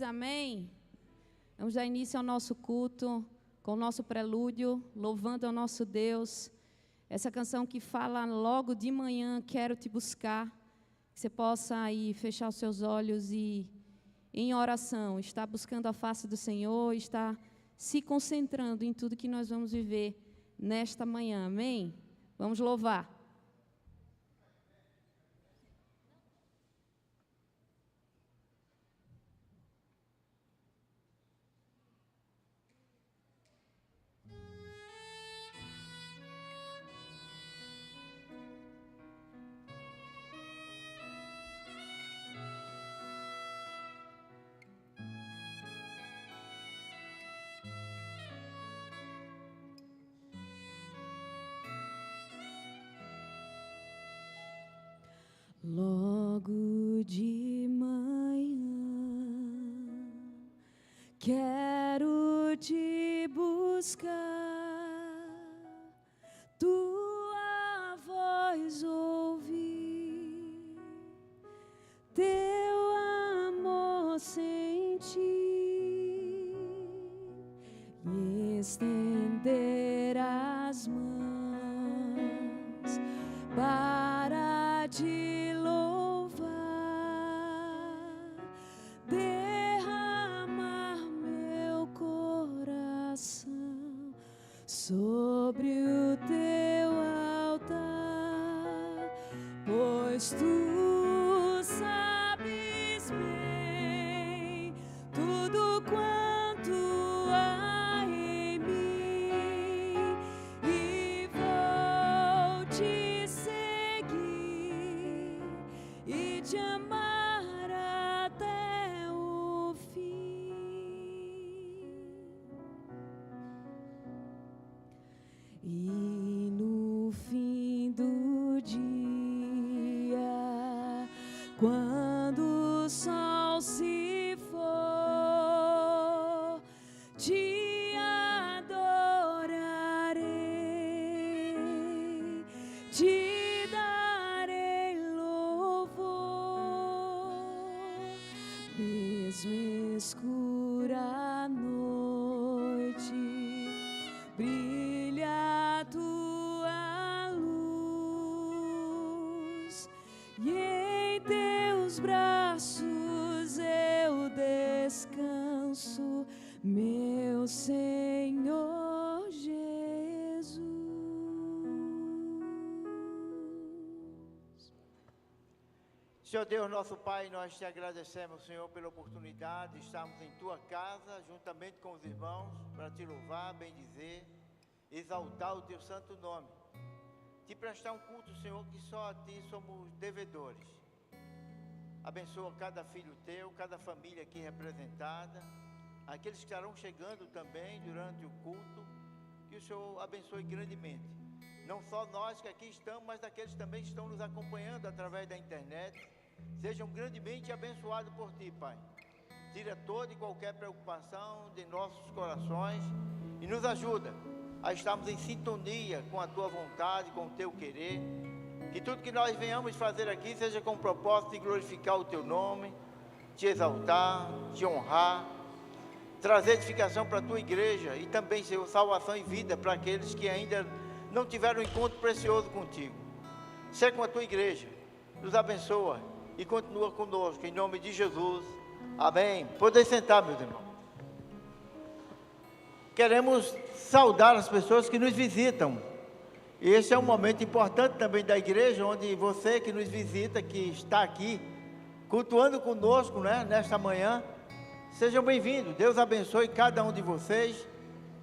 Amém? Vamos dar início ao nosso culto com o nosso prelúdio, louvando ao nosso Deus. Essa canção que fala logo de manhã, quero te buscar. Que você possa aí fechar os seus olhos e em oração, estar buscando a face do Senhor, estar se concentrando em tudo que nós vamos viver nesta manhã. Amém? Vamos louvar. Logo de manhã, quero te buscar, tua voz ouvir, teu amor sentir e estender as mãos para te sobre o teu altar, pois tu sabes bem tudo quanto há em mim, e vou te seguir e te amar até o fim. E no fim do dia, quando o sol se for, te adorarei, te darei louvor, mesmo escura a noite, brilha a tua luz, e em teus braços eu descanso, meu Senhor Jesus. Senhor Deus, nosso Pai, nós te agradecemos, Senhor, pela oportunidade de estarmos em tua casa, juntamente com os irmãos, para te louvar, bendizer, exaltar o teu santo nome, te prestar um culto, Senhor, que só a ti somos devedores. Abençoa cada filho teu, cada família aqui representada, aqueles que estarão chegando também durante o culto, que o Senhor abençoe grandemente, não só nós que aqui estamos, mas aqueles também que estão nos acompanhando através da internet. Sejam grandemente abençoados por ti, Pai. Tira toda e qualquer preocupação de nossos corações e nos ajuda a estarmos em sintonia com a tua vontade, com o teu querer. Que tudo que nós venhamos fazer aqui seja com o propósito de glorificar o teu nome, te exaltar, te honrar, trazer edificação para a tua igreja e também, Senhor, salvação e vida para aqueles que ainda não tiveram um encontro precioso contigo. Seja com a tua igreja, nos abençoa e continua conosco, em nome de Jesus. Amém. Podem sentar, meus irmãos. Queremos saudar as pessoas que nos visitam. Esse é um momento importante também da igreja, onde você que nos visita, que está aqui, cultuando conosco, né, nesta manhã, sejam bem-vindos. Deus abençoe cada um de vocês.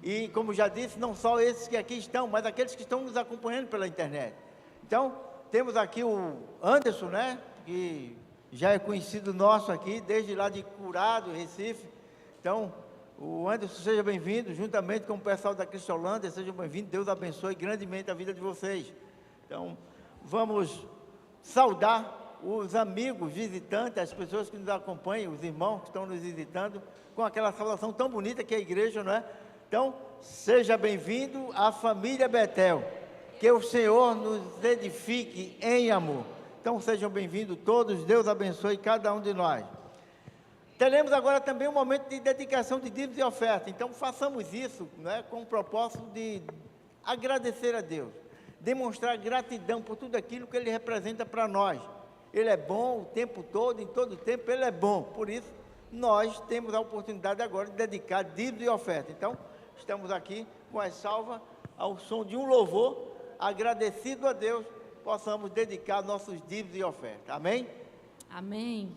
E, como já disse, não só esses que aqui estão, mas aqueles que estão nos acompanhando pela internet. Então, temos aqui o Anderson, né, que já é conhecido nosso aqui, desde lá de Curado, Recife. Então, o Anderson, seja bem-vindo, juntamente com o pessoal da Cristolândia, sejam bem-vindos. Deus abençoe grandemente a vida de vocês. Então, vamos saudar os amigos, visitantes, as pessoas que nos acompanham, os irmãos que estão nos visitando, com aquela saudação tão bonita que é a igreja, não é? Então, seja bem-vindo à família Betel, que o Senhor nos edifique em amor. Então, sejam bem-vindos todos, Deus abençoe cada um de nós. Teremos agora também um momento de dedicação de dízimos e ofertas, então façamos isso, né, com o propósito de agradecer a Deus, demonstrar gratidão por tudo aquilo que Ele representa para nós. Ele é bom o tempo todo, em todo o tempo Ele é bom, por isso nós temos a oportunidade agora de dedicar dízimos e ofertas. Então, estamos aqui com as salvas, ao som de um louvor, agradecido a Deus, possamos dedicar nossos dízimos e ofertas. Amém? Amém.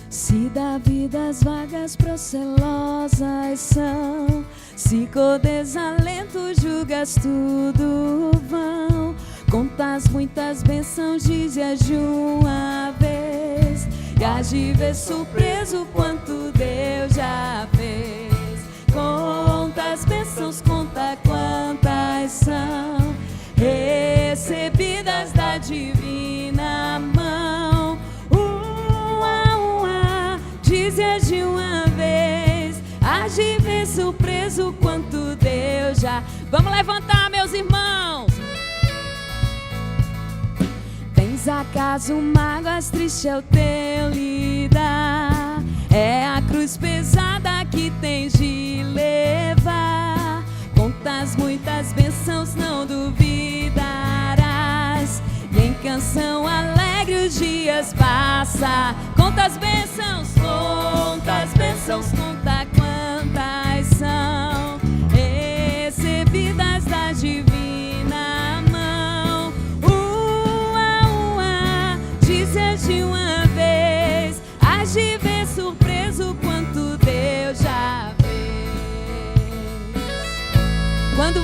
Se da vida as vagas procelosas são, se com desalento julgas tudo vão, contas muitas bênçãos, dizes de uma vez, e hás de ver surpreso quanto Deus já fez. Conta as bênçãos, conta quantas são, recebidas da divina mão. Dizes de uma vez, hás de ver surpreso quanto Deus já. Vamos levantar, meus irmãos. Tens acaso mágoas, triste é o teu lidar, é a cruz pesada que tens de levar. Contas muitas bênçãos, não duvidarás, e em canção alegre os dias passa. Contas bênçãos, conta quantas são, recebidas da divina mão. Dizes de uma vez, hás de ver surpreso quanto Deus já fez. Quando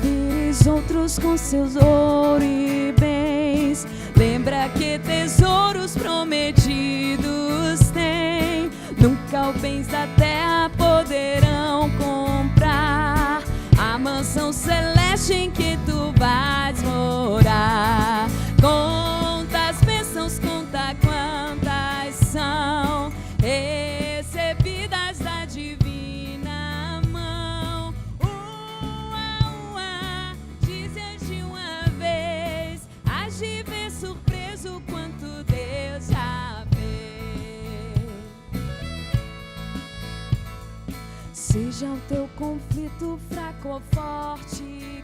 vires outros com seus ouro e bens, lembra que tesouros prometidos têm. Nunca os bens da terra poderão comprar a mansão celeste em que tu vais morar. Conta as bênçãos, conta quantas são, recebidas da divina mão. Dizes de uma vez, hás de ver surpreso quanto Deus já fez. Seja o teu conflito fraco ou forte,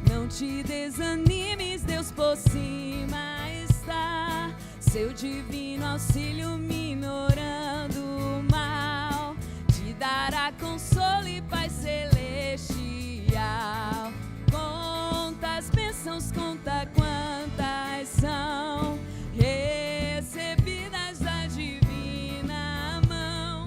não te desanimes, Deus por cima está. Seu divino auxílio minorando o mal, te dará consolo e paz celestial. Conta as bênçãos, conta quantas são, recebidas da divina mão.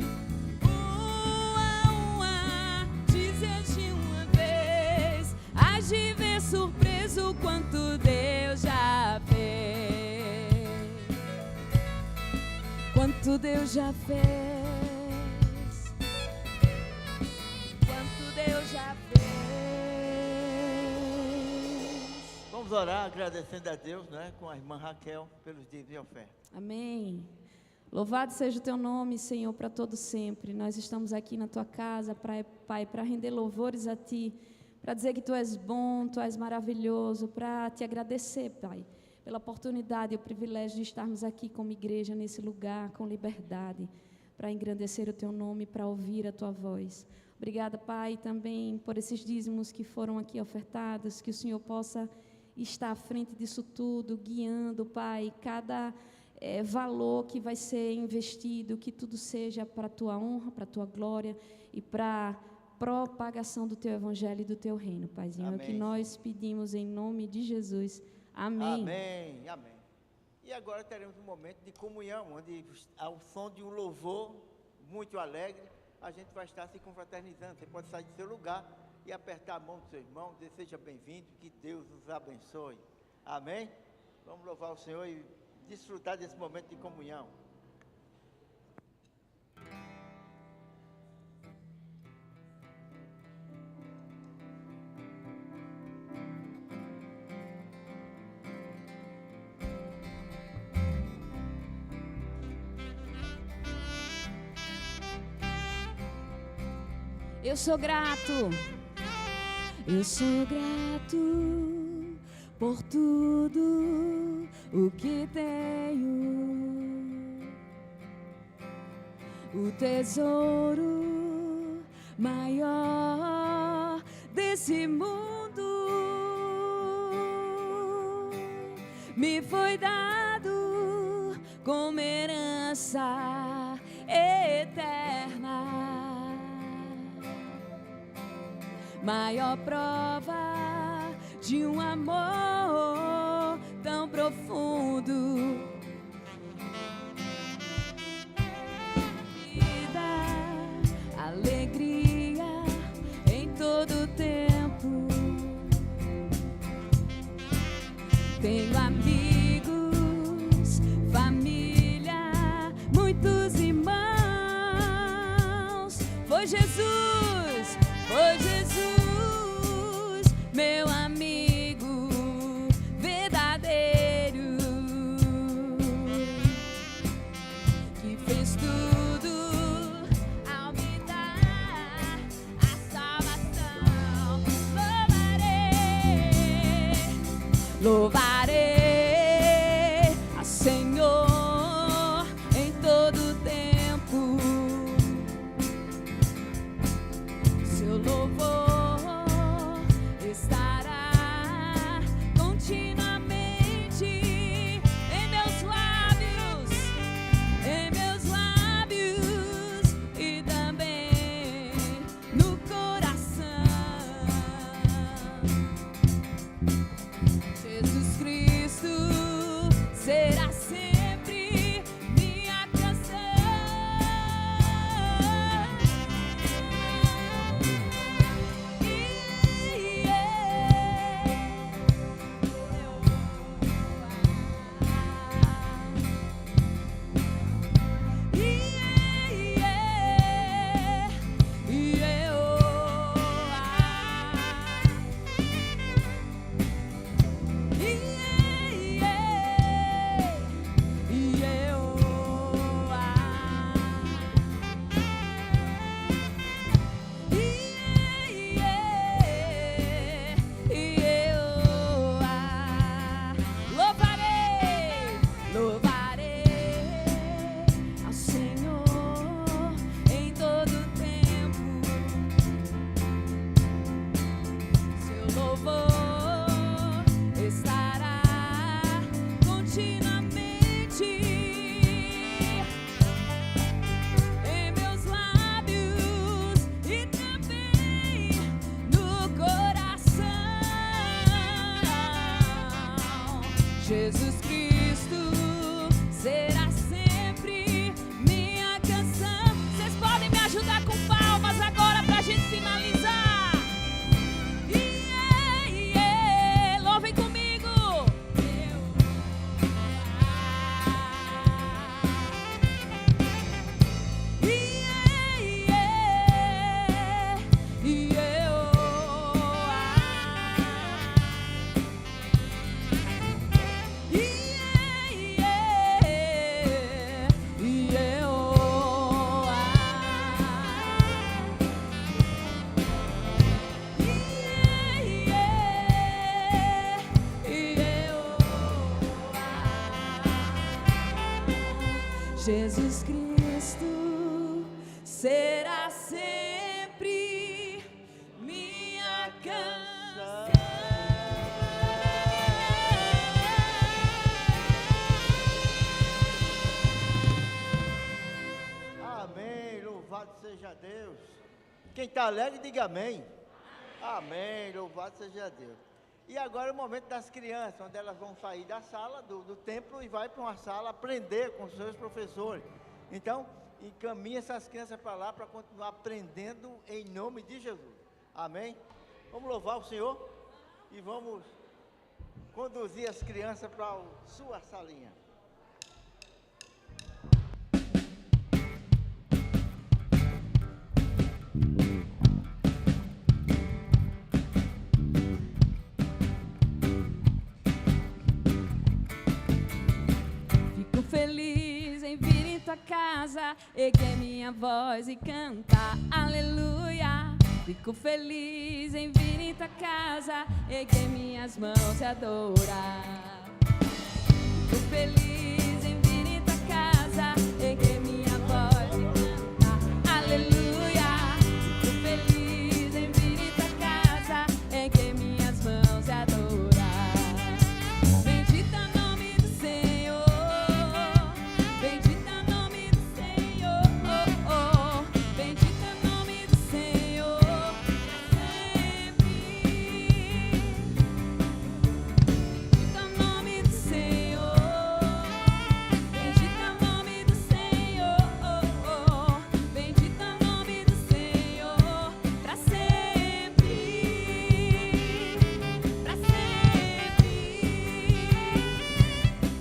Dizes de uma vez, hás de ver surpreso quanto Deus já fez. Quanto Deus já fez. Quanto Deus já fez. Vamos orar agradecendo a Deus, né, com a irmã Raquel pelos dízimos e ofertas. Amém. Louvado seja o teu nome, Senhor, para todo sempre. Nós estamos aqui na tua casa, Pai, para render louvores a ti, para dizer que tu és bom, tu és maravilhoso, para te agradecer, Pai, pela oportunidade e o privilégio de estarmos aqui como igreja nesse lugar, com liberdade, para engrandecer o teu nome, para ouvir a tua voz. Obrigada, Pai, também por esses dízimos que foram aqui ofertados, que o Senhor possa estar à frente disso tudo, guiando, Pai, cada valor que vai ser investido, que tudo seja para a tua honra, para a tua glória e para a propagação do teu evangelho e do teu reino, Paizinho. Amém. É o que nós pedimos em nome de Jesus. Amém. Amém, amém. E agora teremos um momento de comunhão, onde ao som de um louvor muito alegre, a gente vai estar se confraternizando. Você pode sair do seu lugar e apertar a mão do seu irmão, dizer seja bem-vindo, que Deus os abençoe. Amém? Vamos louvar o Senhor e desfrutar desse momento de comunhão. Eu sou grato por tudo o que tenho, o tesouro maior desse mundo me foi dado como herança eterna. Maior prova de um amor tão profundo. Vida, alegria em todo tempo. Tenho amigos, família, muitos irmãos. Foi Jesus, meu amigo verdadeiro, que fez tudo ao me dar a salvação. Louvarei a Senhor em todo tempo. Seu louvor estará continuamente em meus lábios e também no coração. Jesus Cristo será sempre minha canção. Jesus Cristo será sempre minha canção. Vocês podem me ajudar com palmas agora pra gente finalizar. Louvem comigo. Jesus Cristo será sempre minha canção. Amém, louvado seja Deus. Quem está alegre, diga amém. Amém, louvado seja Deus. E agora é o momento das crianças, onde elas vão sair da sala, do templo, e vai para uma sala aprender com os seus professores. Então, encaminhe essas crianças para lá para continuar aprendendo em nome de Jesus. Amém? Vamos louvar o Senhor e vamos conduzir as crianças para a sua salinha. Fico feliz em vir em tua casa, erguer minha voz e cantar aleluia. Fico feliz em vir em tua casa, erguer minhas mãos e adorar. Fico feliz em vir em tua casa, erguer minha voz e cantar aleluia. Fico feliz em vir em tua casa, erguer minhas mãos e adorar. Bendito é o nome do Senhor, bendito é o nome do Senhor, bendito é o nome do Senhor para sempre. Bendito é o nome do Senhor, bendito é o nome do Senhor, bendito é o nome do Senhor para sempre, para sempre,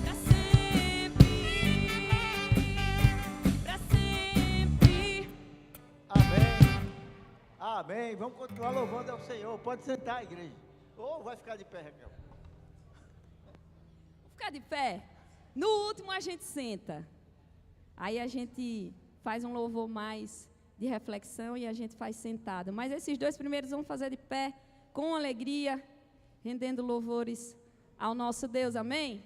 para sempre, para sempre. Amém. Amém. Vamos continuar louvando ao Senhor. Pode sentar, igreja. Ou vai ficar de pé, Raquel. Vamos ficar de pé. No último a gente senta. Aí a gente faz um louvor mais de reflexão e a gente faz sentado. Mas esses dois primeiros vamos fazer de pé, com alegria, rendendo louvores ao nosso Deus. Amém?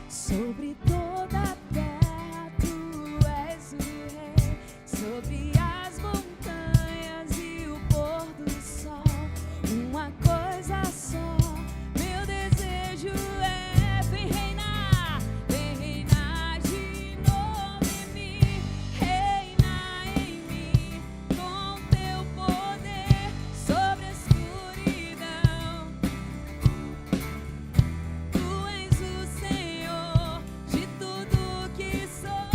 Sobre toda a terra tu és o rei, sobre as montanhas e o pôr do sol, uma coisa só, meu desejo é vem reinar de novo em mim, reinar em mim, com teu poder sobre a escuridão. Tu és o Senhor de tudo que sou.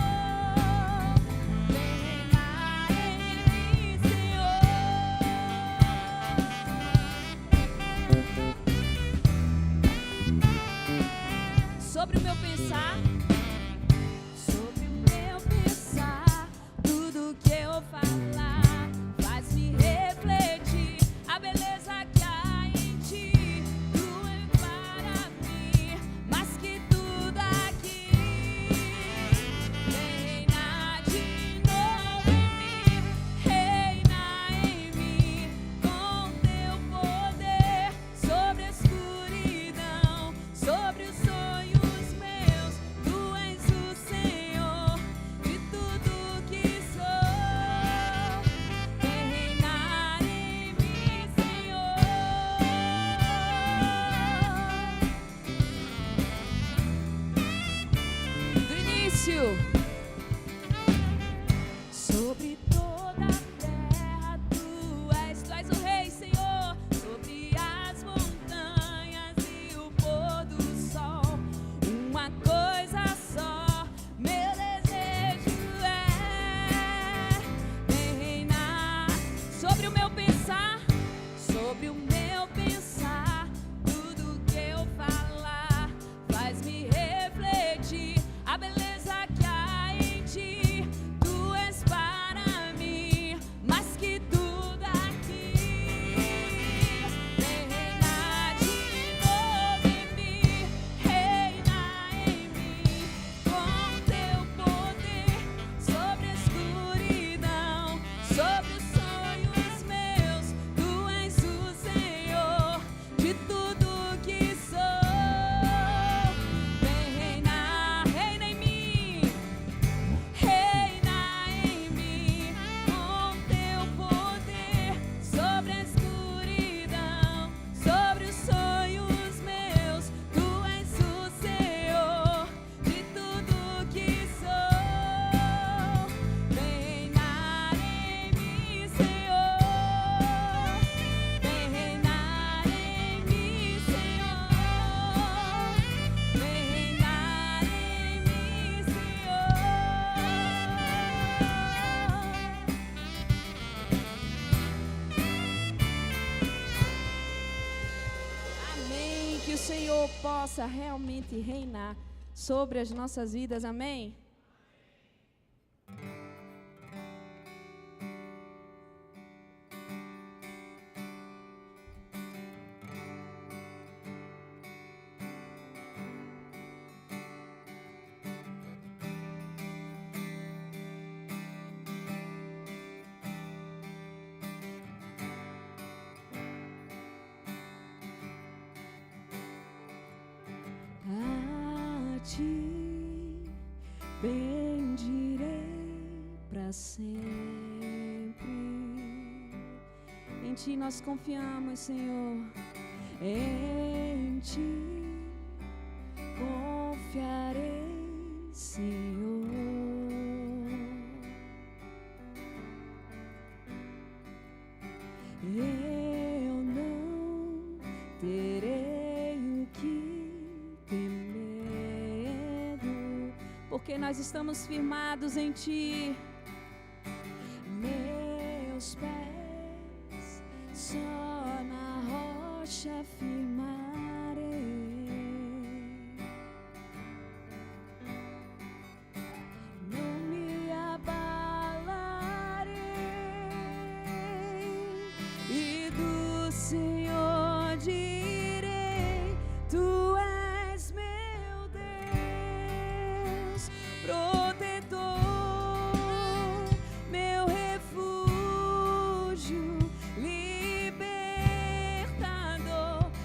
Vem reinar em mim, Senhor. Sobre o meu pensar, tudo que eu falar faz-me refletir a beleza que há em ti. Tu és para mim mais que tudo aqui. Reina de novo em mim, reina em mim, com teu poder sobre a escuridão, sobre os sonhos meus. Tu és o Senhor de tudo que sou. Vem reinar em mim, Senhor. Do início. Sobre toda a terra tu és o rei, Senhor. Sobre as montanhas e o pôr do sol, uma coisa só, meu desejo é vem reinar. Sobre o meu pensar, tudo que eu falar faz-me refletir a beleza que há em ti. Tu és para Senhor possa realmente reinar sobre as nossas vidas. Amém? A ti bendirei para sempre. Em Ti nós confiamos, Senhor. Em ti confiarei, Senhor. Eu não terei o que ter medo, Porque nós estamos firmados em Ti. meus pés só na rocha firmarei. Não me abalarei, e do Senhor direi: Tu és meu Deus, protetor, meu refúgio, libertador,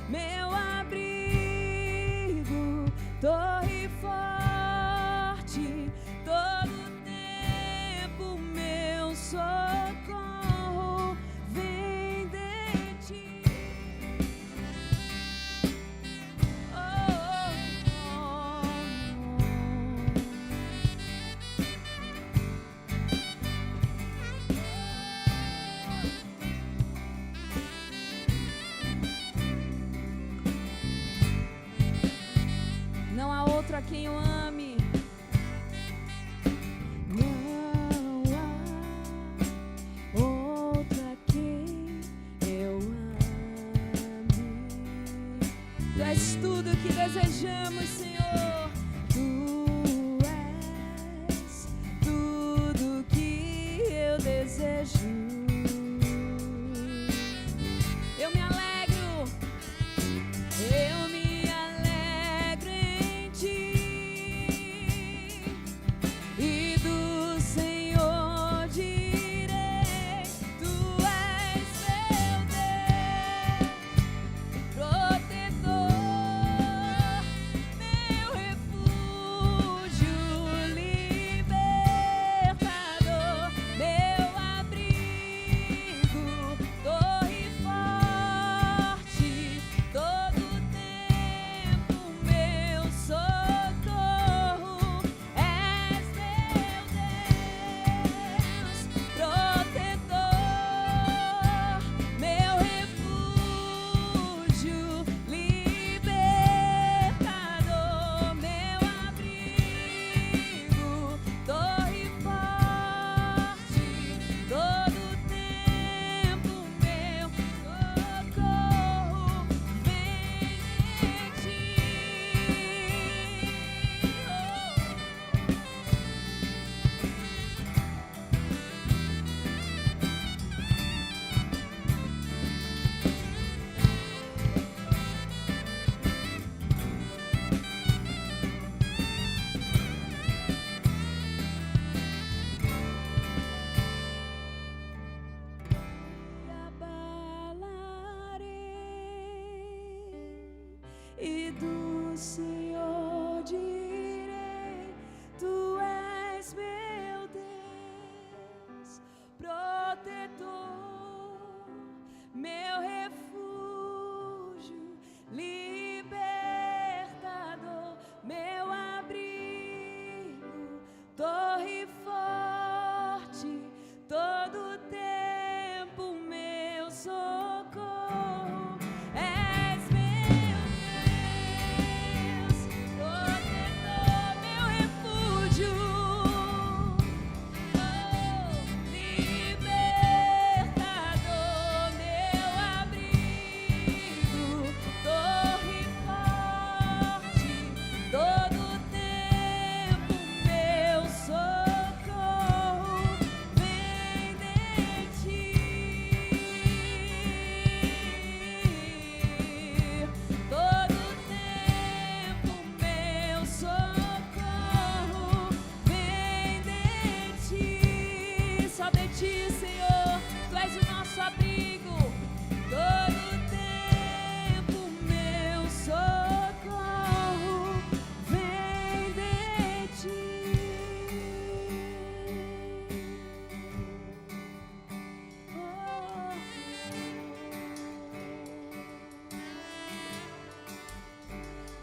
meu abrigo, torre forte, todo tempo meu socorro vem de ti. Oh, oh, Não há outro a quem eu ame. não há outra quem eu ame. Tu és tudo que desejamos, Senhor. Tu és tudo que eu desejo. Eu me alegro. Eu me alegro em ti, e do Senhor direi: Tu és meu Deus, protetor,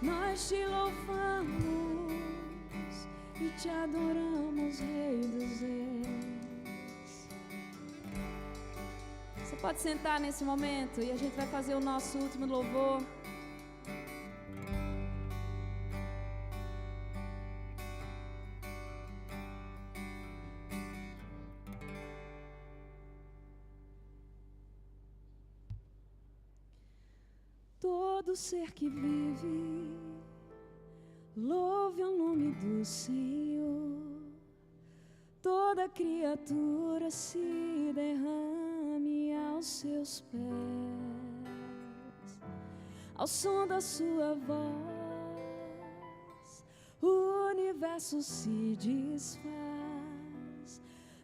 nós te louvamos e te adoramos, Rei dos Reis. Você pode sentar nesse momento e a gente vai fazer o nosso último louvor. Todo ser que vive, louve o nome do Senhor. Toda criatura se derrame aos seus pés, ao som da sua voz, o universo se desfaz.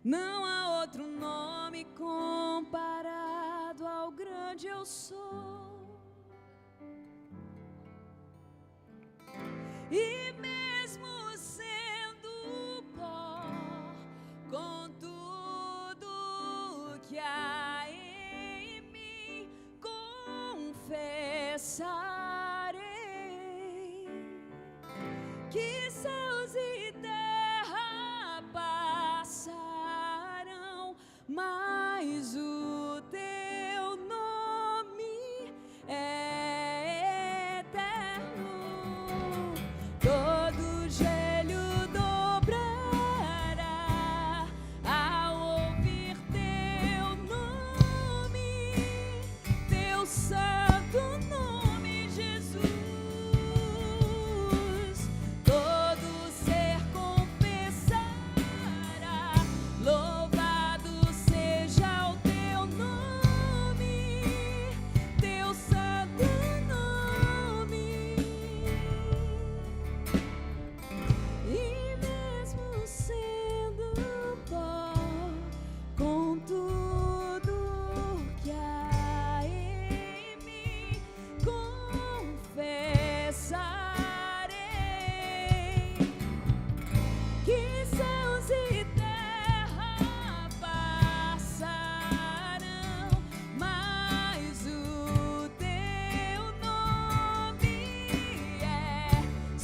Não há outro nome comparado ao grande eu sou. E mesmo sendo pó, com tudo que há em mim, confessarei que céus e terra passarão, mas o teu nome é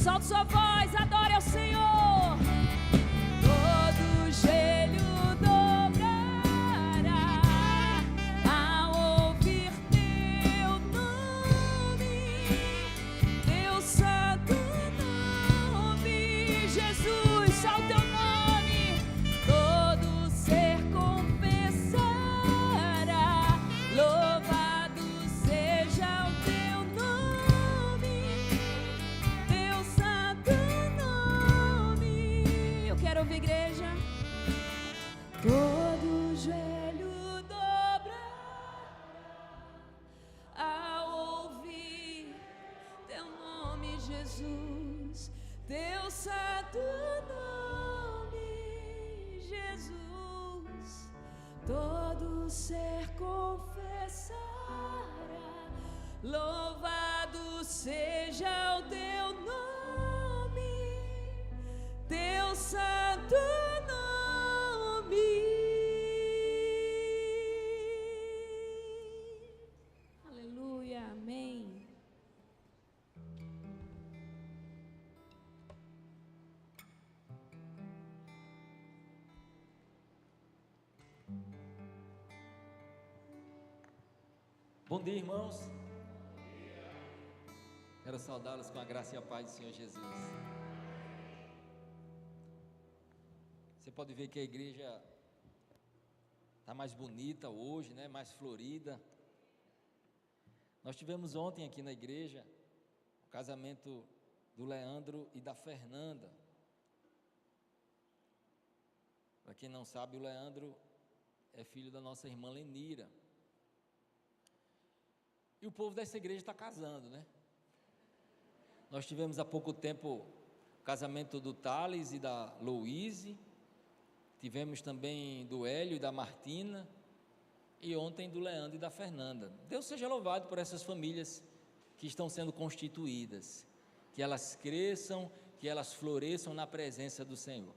solte sua voz, adore ao Senhor. Todo joelho dobrará ao ouvir teu nome, teu santo nome, Jesus, só o teu nome. Todo ser confessará, louvado seja o teu nome, teu santo nome. Eu quero ouvir, igreja. Todo joelho dobrará ao ouvir teu nome, Jesus, teu santo nome, Jesus. Todo ser confessará, louvado seja o teu nome, teu santo nome. Aleluia, amém. Bom dia, irmãos. Quero saudá-los com a graça e a paz do Senhor Jesus. Você pode ver que a igreja está mais bonita hoje, né? Mais florida. Nós tivemos ontem aqui na igreja o casamento do Leandro e da Fernanda. Para quem não sabe, o Leandro é filho da nossa irmã Lenira. E o povo dessa igreja está casando, né? Nós tivemos há pouco tempo o casamento do Thales e da Louise. Tivemos também do Hélio e da Martina. E ontem do Leandro e da Fernanda. Deus seja louvado por essas famílias que estão sendo constituídas. Que elas cresçam, que elas floresçam na presença do Senhor.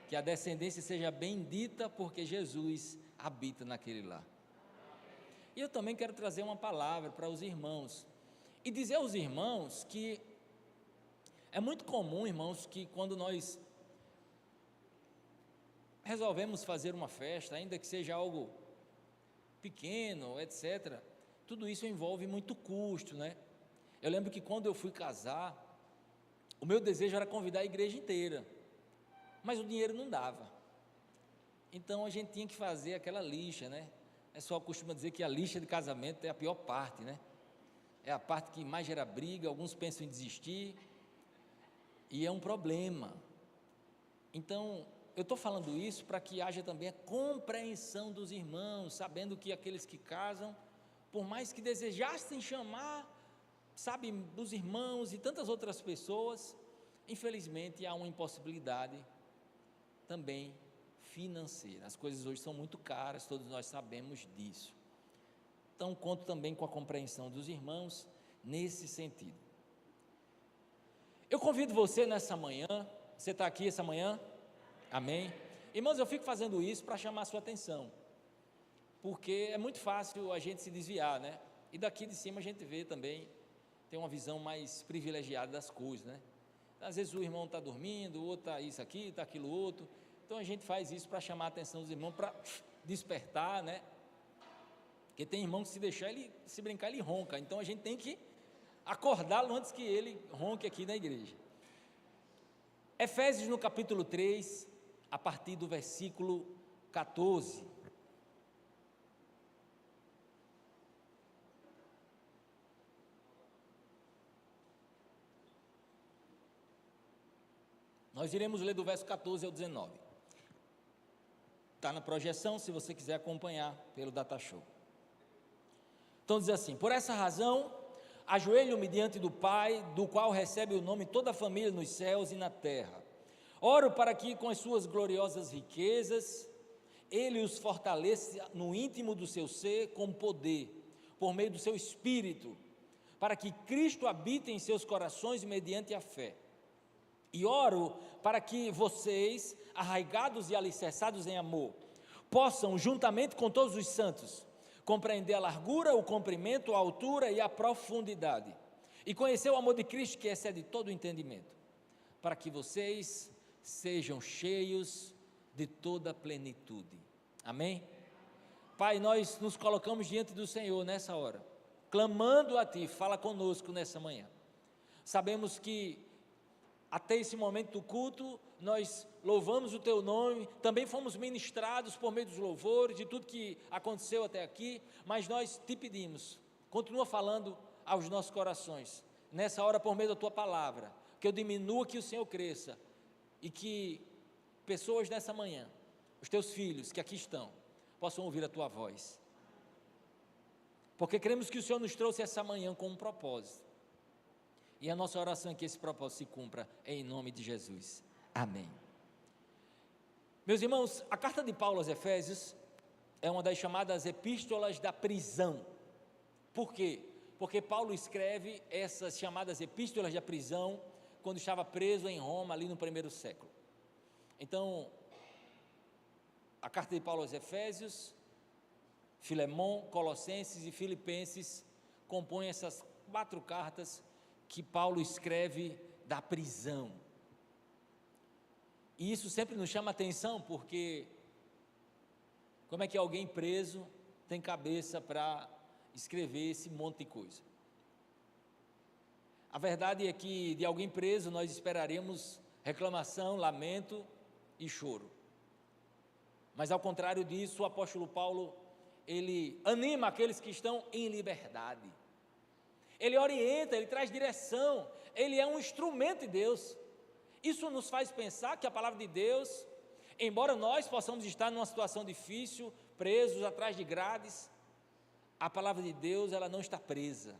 Que a descendência seja bendita porque Jesus habita naquele lar. E eu também quero trazer uma palavra para os irmãos, e dizer aos irmãos que É muito comum, irmãos, que quando nós resolvemos fazer uma festa, ainda que seja algo pequeno, etc., tudo isso envolve muito custo, né? Eu lembro que quando eu fui casar, o meu desejo era convidar a igreja inteira, mas o dinheiro não dava. Então a gente tinha que fazer aquela lixa, né? O pessoal costuma dizer que a lixa de casamento é a pior parte, né? É a parte que mais gera briga, alguns pensam em desistir, e é um problema. Então, eu estou falando isso para que haja também a compreensão dos irmãos, sabendo que aqueles que casam, por mais que desejassem chamar, sabe, os irmãos e tantas outras pessoas, infelizmente há uma impossibilidade também financeira. As coisas hoje são muito caras, todos nós sabemos disso. Então, conto também com a compreensão dos irmãos nesse sentido. Eu convido você nessa manhã, você está aqui essa manhã? Amém? Irmãos, eu fico fazendo isso para chamar a sua atenção, porque é muito fácil a gente se desviar, né? E daqui de cima a gente vê também, tem uma visão mais privilegiada das coisas, né? Às vezes o irmão está dormindo, o outro está isso aqui, está aquilo outro, então a gente faz isso para chamar a atenção dos irmãos, para despertar, né? Porque tem irmão que se deixar, ele, se brincar, ele ronca, então a gente tem que acordá-lo antes que ele ronque aqui na igreja. Efésios no capítulo 3, a partir do versículo 14. Nós iremos ler do verso 14 ao 19. Está na projeção, se você quiser acompanhar pelo Data Show. Então diz assim: por essa razão, ajoelho-me diante do Pai, do qual recebe o nome toda a família nos céus e na terra. Oro para que, com as suas gloriosas riquezas, Ele os fortaleça no íntimo do seu ser com poder, por meio do seu Espírito, para que Cristo habite em seus corações mediante a fé. E oro para que vocês, arraigados e alicerçados em amor, possam, juntamente com todos os santos, compreender a largura, o comprimento, a altura e a profundidade, e conhecer o amor de Cristo que excede todo o entendimento, para que vocês sejam cheios de toda a plenitude. Amém? Pai, nós nos colocamos diante do Senhor nessa hora, clamando a Ti, fala conosco nessa manhã. Sabemos que até esse momento do culto, nós louvamos o Teu nome, também fomos ministrados por meio dos louvores, de tudo que aconteceu até aqui, mas nós Te pedimos, continua falando aos nossos corações, nessa hora por meio da Tua palavra, que eu diminua, que o Senhor cresça, e que pessoas nessa manhã, os Teus filhos que aqui estão, possam ouvir a Tua voz, porque cremos que o Senhor nos trouxe essa manhã com um propósito, e a nossa oração é que esse propósito se cumpra em nome de Jesus, amém. Meus irmãos, a carta de Paulo aos Efésios é uma das chamadas epístolas da prisão. Por quê? Porque Paulo escreve essas chamadas epístolas da prisão quando estava preso em Roma, ali no primeiro século. Então, a carta de Paulo aos Efésios, Filemon, Colossenses e Filipenses compõem essas 4 cartas que Paulo escreve da prisão. E isso sempre nos chama a atenção, porque como é que alguém preso tem cabeça para escrever esse monte de coisa? A verdade é que de alguém preso nós esperaremos reclamação, lamento e choro. Mas ao contrário disso, o apóstolo Paulo, ele anima aqueles que estão em liberdade. Ele orienta, ele traz direção, ele é um instrumento de Deus. Isso nos faz pensar que a palavra de Deus, embora nós possamos estar numa situação difícil, presos atrás de grades, a palavra de Deus, ela não está presa.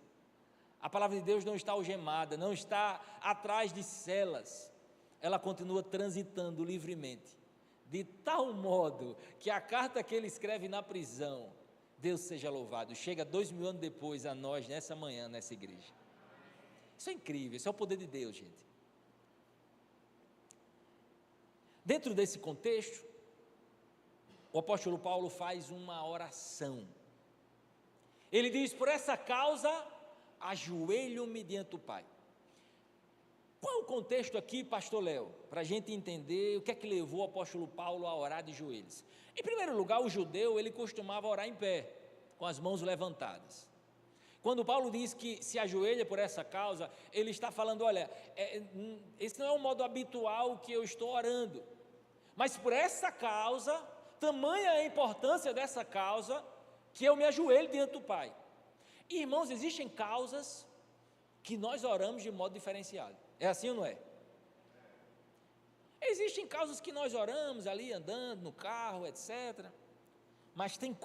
A palavra de Deus não está algemada, não está atrás de celas. Ela continua transitando livremente, de tal modo que a carta que ele escreve na prisão, Deus seja louvado, chega 2000 anos depois a nós nessa manhã, nessa igreja. Isso é incrível, isso é o poder de Deus, gente. Dentro desse contexto, o apóstolo Paulo faz uma oração. Ele diz: por essa causa, ajoelho-me diante do Pai. Qual é o contexto aqui, pastor Léo, para a gente entender o que é que levou o apóstolo Paulo a orar de joelhos? Em primeiro lugar, o judeu, ele costumava orar em pé, com as mãos levantadas. Quando Paulo diz que se ajoelha por essa causa, ele está falando, olha, esse não é um modo habitual que eu estou orando, mas por essa causa, tamanha é a importância dessa causa, que eu me ajoelho diante do Pai. E, irmãos, existem causas que nós oramos de modo diferenciado. É assim ou não é? Existem causas que nós oramos ali, andando no carro, etc. Mas tem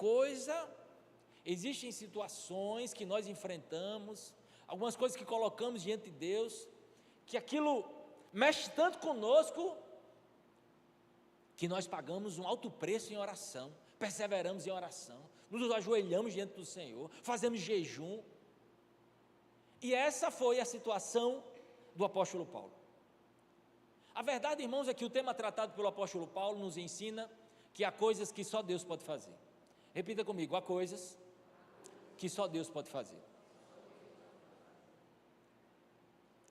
existem situações que nós enfrentamos, algumas coisas que colocamos diante de Deus, que aquilo mexe tanto conosco, que nós pagamos um alto preço em oração, perseveramos em oração, nos ajoelhamos diante do Senhor, fazemos jejum. E essa foi a situação do apóstolo Paulo. A verdade, irmãos, é que o tema tratado pelo apóstolo Paulo nos ensina que há coisas que só Deus pode fazer. Repita comigo, há coisas que só Deus pode fazer.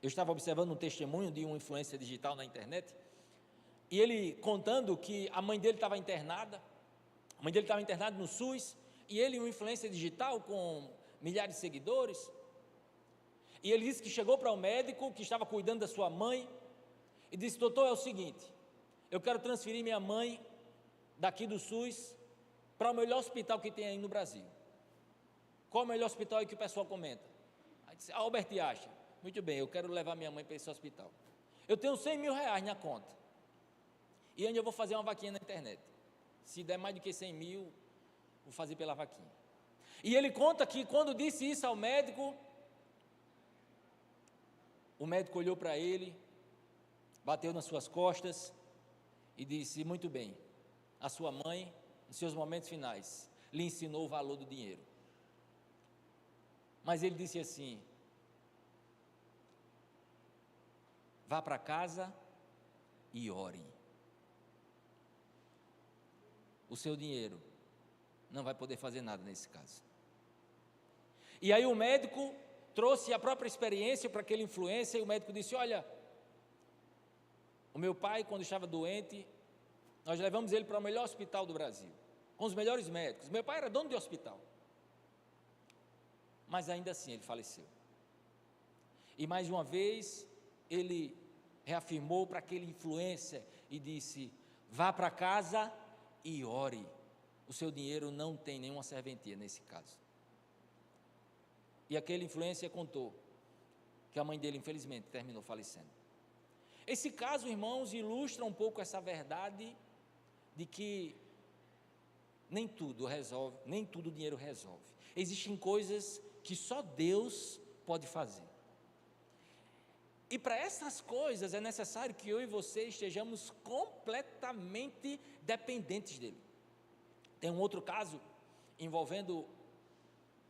Eu estava observando um testemunho de um influencer digital na internet, e ele contando que a mãe dele estava internada, no SUS, e ele, um influencer digital com milhares de seguidores, e ele disse que chegou para o médico que estava cuidando da sua mãe, e disse, doutor, é o seguinte, eu quero transferir minha mãe daqui do SUS para o melhor hospital que tem aí no Brasil. Qual é o melhor hospital aí que o pessoal comenta? Aí disse, Albert Einstein. Muito bem, eu quero levar minha mãe para esse hospital. Eu tenho 100 mil reais na conta, e ainda eu vou fazer uma vaquinha na internet. Se der mais do que 100 mil, vou fazer pela vaquinha. E ele conta que quando disse isso ao médico, o médico olhou para ele, bateu nas suas costas e disse, muito bem, a sua mãe, nos seus momentos finais, lhe ensinou o valor do dinheiro. Mas ele disse assim, vá para casa e ore. O seu dinheiro não vai poder fazer nada nesse caso. E aí o médico trouxe a própria experiência para aquele influencer, e o médico disse, olha, o meu pai, quando estava doente, nós levamos ele para o melhor hospital do Brasil, com os melhores médicos. Meu pai era dono de hospital, mas ainda assim ele faleceu. E mais uma vez, ele reafirmou para aquele influencer e disse, vá para casa e ore, o seu dinheiro não tem nenhuma serventia nesse caso. E aquele influencer contou que a mãe dele, infelizmente, terminou falecendo. Esse caso, irmãos, ilustra um pouco essa verdade de que nem tudo o dinheiro resolve. Existem coisas que só Deus pode fazer. E para essas coisas é necessário que eu e você estejamos completamente dependentes dele. Tem um outro caso envolvendo,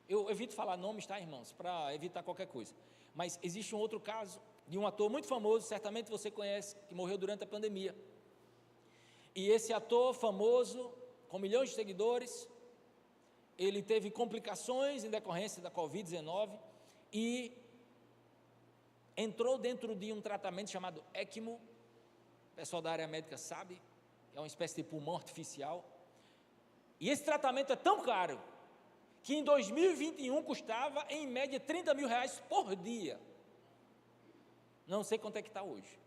eu evito falar nomes, tá, irmãos, para evitar qualquer coisa, mas existe um outro caso de um ator muito famoso, certamente você conhece, que morreu durante a pandemia. E esse ator famoso, com milhões de seguidores, ele teve complicações em decorrência da Covid-19 e entrou dentro de um tratamento chamado ECMO, o pessoal da área médica sabe, é uma espécie de pulmão artificial, e esse tratamento é tão caro, que em 2021 custava em média 30 mil reais por dia, não sei quanto é que está hoje,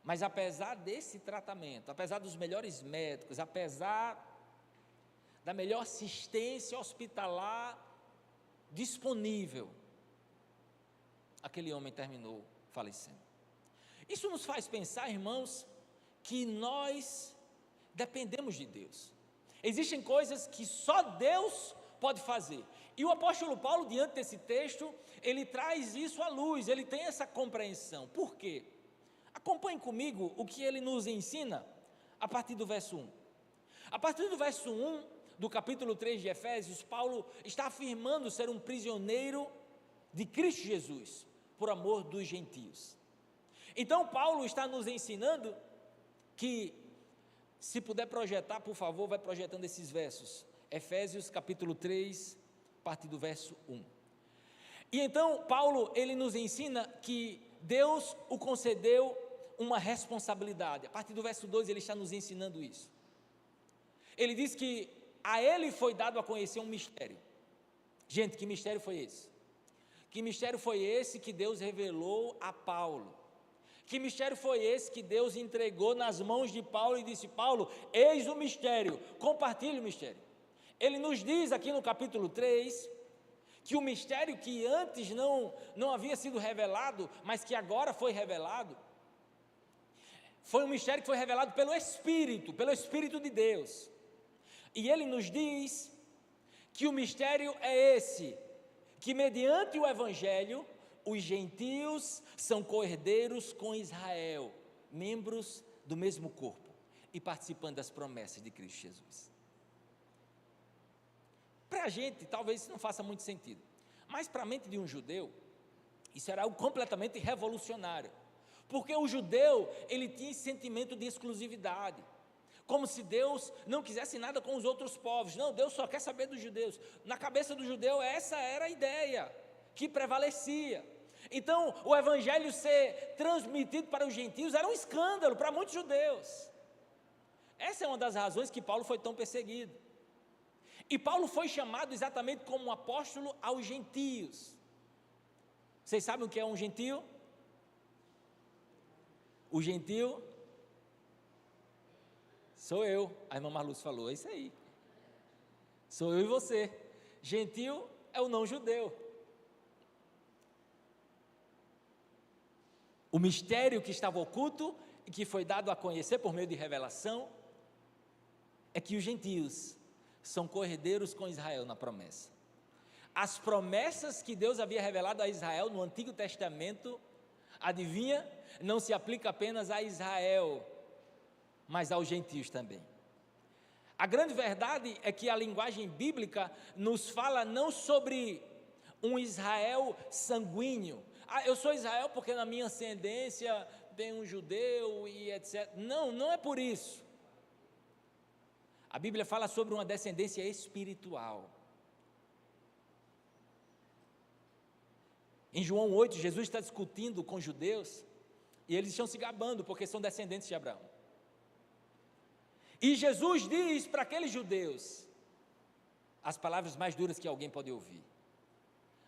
mas apesar desse tratamento, apesar dos melhores médicos, apesar da melhor assistência hospitalar disponível, aquele homem terminou falecendo. Isso nos faz pensar, irmãos, que nós dependemos de Deus. Existem coisas que só Deus pode fazer. E o apóstolo Paulo, diante desse texto, ele traz isso à luz, ele tem essa compreensão. Por quê? Acompanhe comigo o que ele nos ensina a partir do verso 1. A partir do verso 1 do capítulo 3 de Efésios, Paulo está afirmando ser um prisioneiro de Cristo Jesus, por amor dos gentios. Então Paulo está nos ensinando que, se puder projetar, por favor, vai projetando esses versos. Efésios capítulo 3, a partir do verso 1. E então Paulo, ele nos ensina que Deus o concedeu uma responsabilidade. A partir do verso 2 ele está nos ensinando isso. Ele diz que a ele foi dado a conhecer um mistério. Gente, que mistério foi esse? Que mistério foi esse que Deus revelou a Paulo? Que mistério foi esse que Deus entregou nas mãos de Paulo e disse: Paulo, eis o mistério, compartilhe o mistério. Ele nos diz aqui no capítulo 3, que o mistério que antes não havia sido revelado, mas que agora foi revelado, foi um mistério que foi revelado pelo Espírito de Deus. E ele nos diz que o mistério é esse, que mediante o Evangelho, os gentios são co-herdeiros com Israel, membros do mesmo corpo e participando das promessas de Cristo Jesus. Para a gente, talvez isso não faça muito sentido, mas para a mente de um judeu, isso era algo completamente revolucionário, porque o judeu, ele tinha esse sentimento de exclusividade, como se Deus não quisesse nada com os outros povos. Não, Deus só quer saber dos judeus. Na cabeça do judeu, essa era a ideia que prevalecia. Então, o evangelho ser transmitido para os gentios era um escândalo para muitos judeus. Essa é uma das razões que Paulo foi tão perseguido. E Paulo foi chamado exatamente como um apóstolo aos gentios. Vocês sabem o que é um gentio? O gentio sou eu. A irmã Marluz falou, é isso aí. Sou eu e você. Gentio é o não judeu. O mistério que estava oculto e que foi dado a conhecer por meio de revelação é que os gentios são co-herdeiros com Israel na promessa. As promessas que Deus havia revelado a Israel no Antigo Testamento, adivinha? Não se aplica apenas a Israel, mas aos gentios também. A grande verdade é que a linguagem bíblica nos fala não sobre um Israel sanguíneo. Eu sou Israel porque na minha ascendência tem um judeu e etc. Não, não é por isso. A Bíblia fala sobre uma descendência espiritual. Em João 8, Jesus está discutindo com judeus e eles estão se gabando porque são descendentes de Abraão. E Jesus diz para aqueles judeus as palavras mais duras que alguém pode ouvir: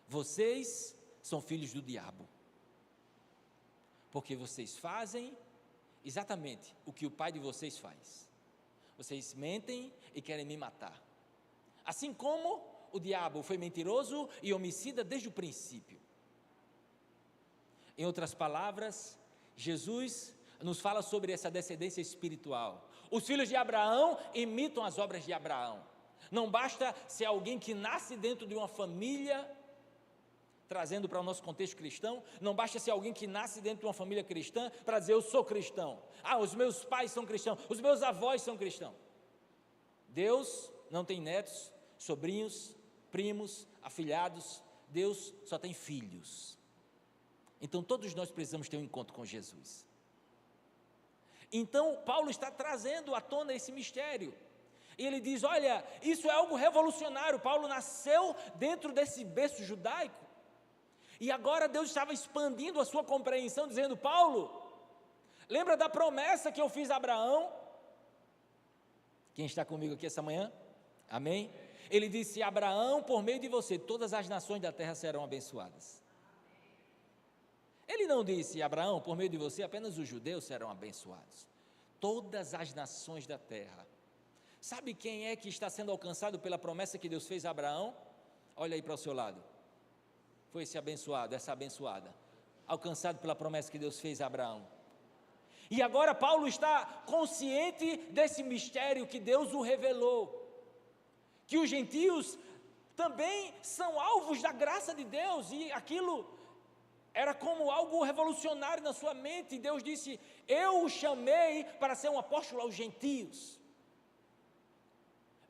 vocês são filhos do diabo, porque vocês fazem exatamente o que o pai de vocês faz. Vocês mentem e querem me matar, assim como o diabo foi mentiroso e homicida desde o princípio. Em outras palavras, Jesus nos fala sobre essa descendência espiritual. Os filhos de Abraão imitam as obras de Abraão. Não basta ser alguém que nasce dentro de uma família, trazendo para o nosso contexto cristão, não basta ser alguém que nasce dentro de uma família cristã para dizer eu sou cristão. Os meus pais são cristãos, os meus avós são cristãos. Deus não tem netos, sobrinhos, primos, afilhados. Deus só tem filhos. Então todos nós precisamos ter um encontro com Jesus. Então Paulo está trazendo à tona esse mistério. E ele diz, olha, isso é algo revolucionário. Paulo nasceu dentro desse berço judaico. E agora Deus estava expandindo a sua compreensão, dizendo, Paulo, lembra da promessa que eu fiz a Abraão? Quem está comigo aqui essa manhã? Amém? Ele disse, Abraão, por meio de você, todas as nações da terra serão abençoadas. Ele não disse, Abraão, por meio de você, apenas os judeus serão abençoados. Todas as nações da terra. Sabe quem é que está sendo alcançado pela promessa que Deus fez a Abraão? Olha aí para o seu lado. Foi esse abençoado, essa abençoada, alcançado pela promessa que Deus fez a Abraão. E agora Paulo está consciente desse mistério que Deus o revelou, que os gentios também são alvos da graça de Deus, e aquilo era como algo revolucionário na sua mente. E Deus disse, eu o chamei para ser um apóstolo aos gentios.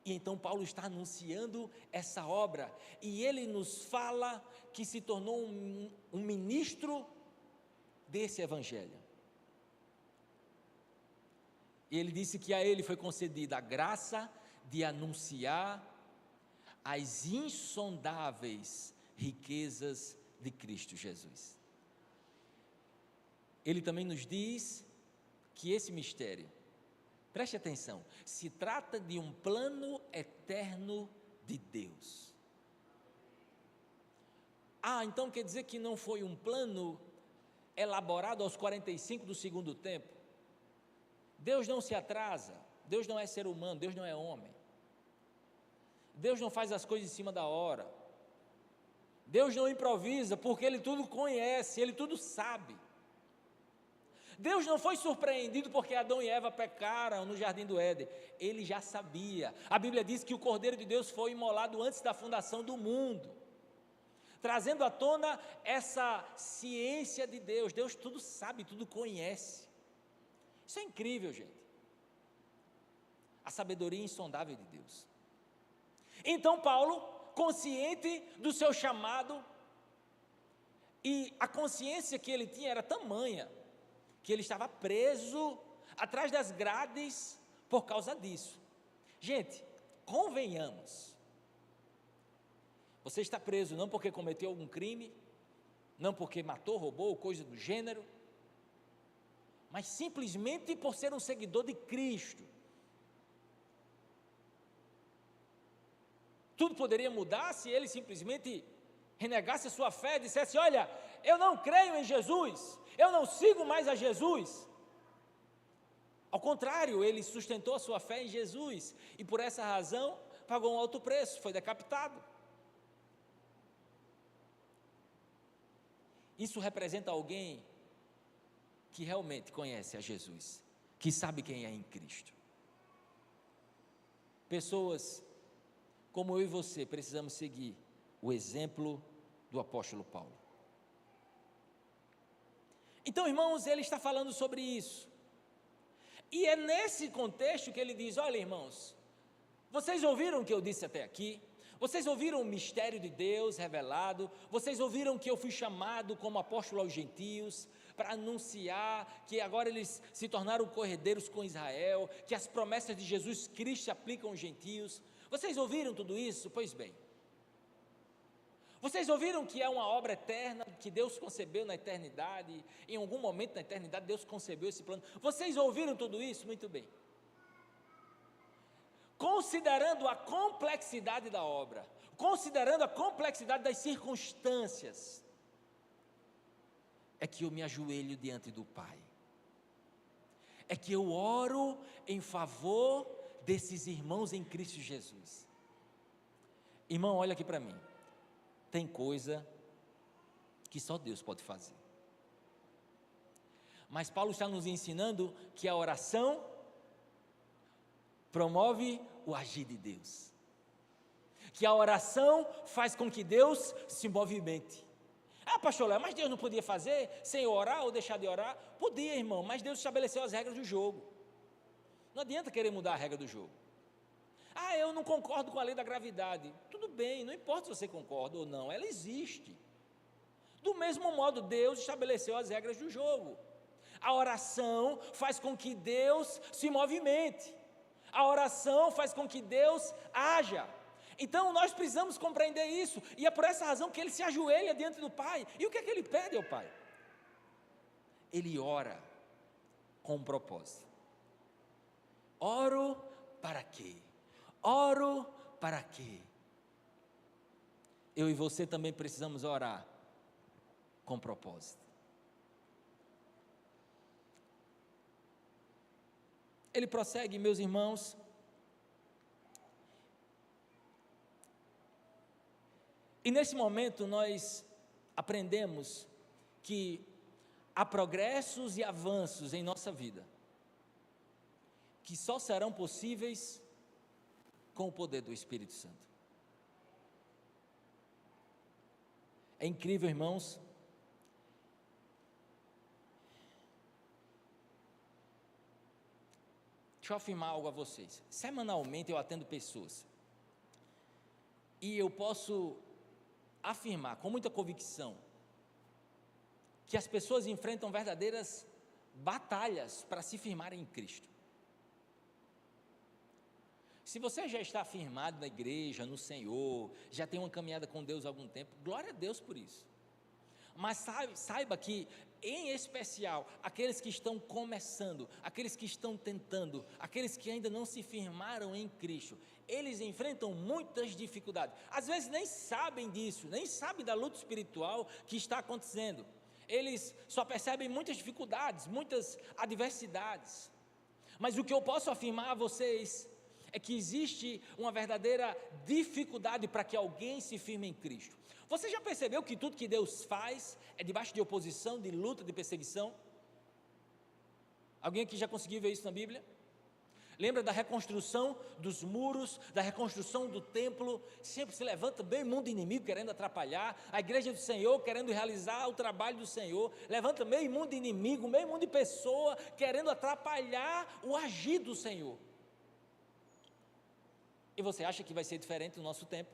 E então Paulo está anunciando essa obra, e ele nos fala que se tornou um ministro desse evangelho. E ele disse que a ele foi concedida a graça de anunciar as insondáveis riquezas de Cristo Jesus. Ele também nos diz que esse mistério, preste atenção, se trata de um plano eterno de Deus. Então quer dizer que não foi um plano elaborado aos 45 do segundo tempo? Deus não se atrasa, Deus não é ser humano, Deus não é homem. Deus não faz as coisas em cima da hora. Deus não improvisa, porque Ele tudo conhece, Ele tudo sabe. Deus não foi surpreendido porque Adão e Eva pecaram no jardim do Éden. Ele já sabia. A Bíblia diz que o Cordeiro de Deus foi imolado antes da fundação do mundo, trazendo à tona essa ciência de Deus. Deus tudo sabe, tudo conhece. Isso é incrível, gente. A sabedoria insondável de Deus. Então Paulo, consciente do seu chamado, e a consciência que ele tinha era tamanha, que ele estava preso atrás das grades por causa disso. Gente, convenhamos, você está preso não porque cometeu algum crime, não porque matou, roubou, coisa do gênero, mas simplesmente por ser um seguidor de Cristo. Tudo poderia mudar se ele simplesmente renegasse a sua fé e dissesse: olha, eu não creio em Jesus, eu não sigo mais a Jesus. Ao contrário, ele sustentou a sua fé em Jesus e por essa razão pagou um alto preço, foi decapitado. Isso representa alguém que realmente conhece a Jesus, que sabe quem é em Cristo. Pessoas como eu e você precisamos seguir o exemplo do apóstolo Paulo. Então, irmãos, ele está falando sobre isso. E é nesse contexto que ele diz: olha, irmãos, vocês ouviram o que eu disse até aqui? Vocês ouviram o mistério de Deus revelado? Vocês ouviram que eu fui chamado como apóstolo aos gentios, para anunciar que agora eles se tornaram corredeiros com Israel, que as promessas de Jesus Cristo se aplicam aos gentios? Vocês ouviram tudo isso? Pois bem, vocês ouviram que é uma obra eterna, que Deus concebeu na eternidade, em algum momento na eternidade Deus concebeu esse plano. Vocês ouviram tudo isso? Muito bem. Considerando a complexidade da obra, considerando a complexidade das circunstâncias, é que eu me ajoelho diante do Pai, é que eu oro em favor desses irmãos em Cristo Jesus. Irmão, olha aqui para mim, tem coisa que só Deus pode fazer, mas Paulo está nos ensinando que a oração promove o agir de Deus, que a oração faz com que Deus se movimente. Pastor Léo, mas Deus não podia fazer sem orar ou deixar de orar? Podia, irmão, mas Deus estabeleceu as regras do jogo. Não adianta querer mudar a regra do jogo. Eu não concordo com a lei da gravidade. Tudo bem, não importa se você concorda ou não, ela existe. Do mesmo modo, Deus estabeleceu as regras do jogo. A oração faz com que Deus se movimente. A oração faz com que Deus haja. Então nós precisamos compreender isso, e é por essa razão que ele se ajoelha diante do Pai. E o que é que ele pede ao Pai? Ele ora com um propósito. Oro para quê? Oro para quê? Eu e você também precisamos orar com propósito. Ele prossegue, meus irmãos, e nesse momento nós aprendemos que há progressos e avanços em nossa vida, que só serão possíveis com o poder do Espírito Santo. É incrível, irmãos, deixa eu afirmar algo a vocês. Semanalmente eu atendo pessoas, e eu posso afirmar com muita convicção que as pessoas enfrentam verdadeiras batalhas para se firmarem em Cristo. Se você já está firmado na igreja, no Senhor, já tem uma caminhada com Deus há algum tempo, glória a Deus por isso. Mas saiba que, em especial, aqueles que estão começando, aqueles que estão tentando, aqueles que ainda não se firmaram em Cristo, eles enfrentam muitas dificuldades. Às vezes nem sabem disso, nem sabem da luta espiritual que está acontecendo. Eles só percebem muitas dificuldades, muitas adversidades. Mas o que eu posso afirmar a vocês é que existe uma verdadeira dificuldade para que alguém se firme em Cristo. Você já percebeu que tudo que Deus faz é debaixo de oposição, de luta, de perseguição? Alguém aqui já conseguiu ver isso na Bíblia? Lembra da reconstrução dos muros, da reconstrução do templo? Sempre se levanta bem mundo inimigo querendo atrapalhar, a igreja do Senhor querendo realizar o trabalho do Senhor, levanta meio mundo inimigo, meio mundo de pessoa querendo atrapalhar o agir do Senhor. E você acha que vai ser diferente no nosso tempo?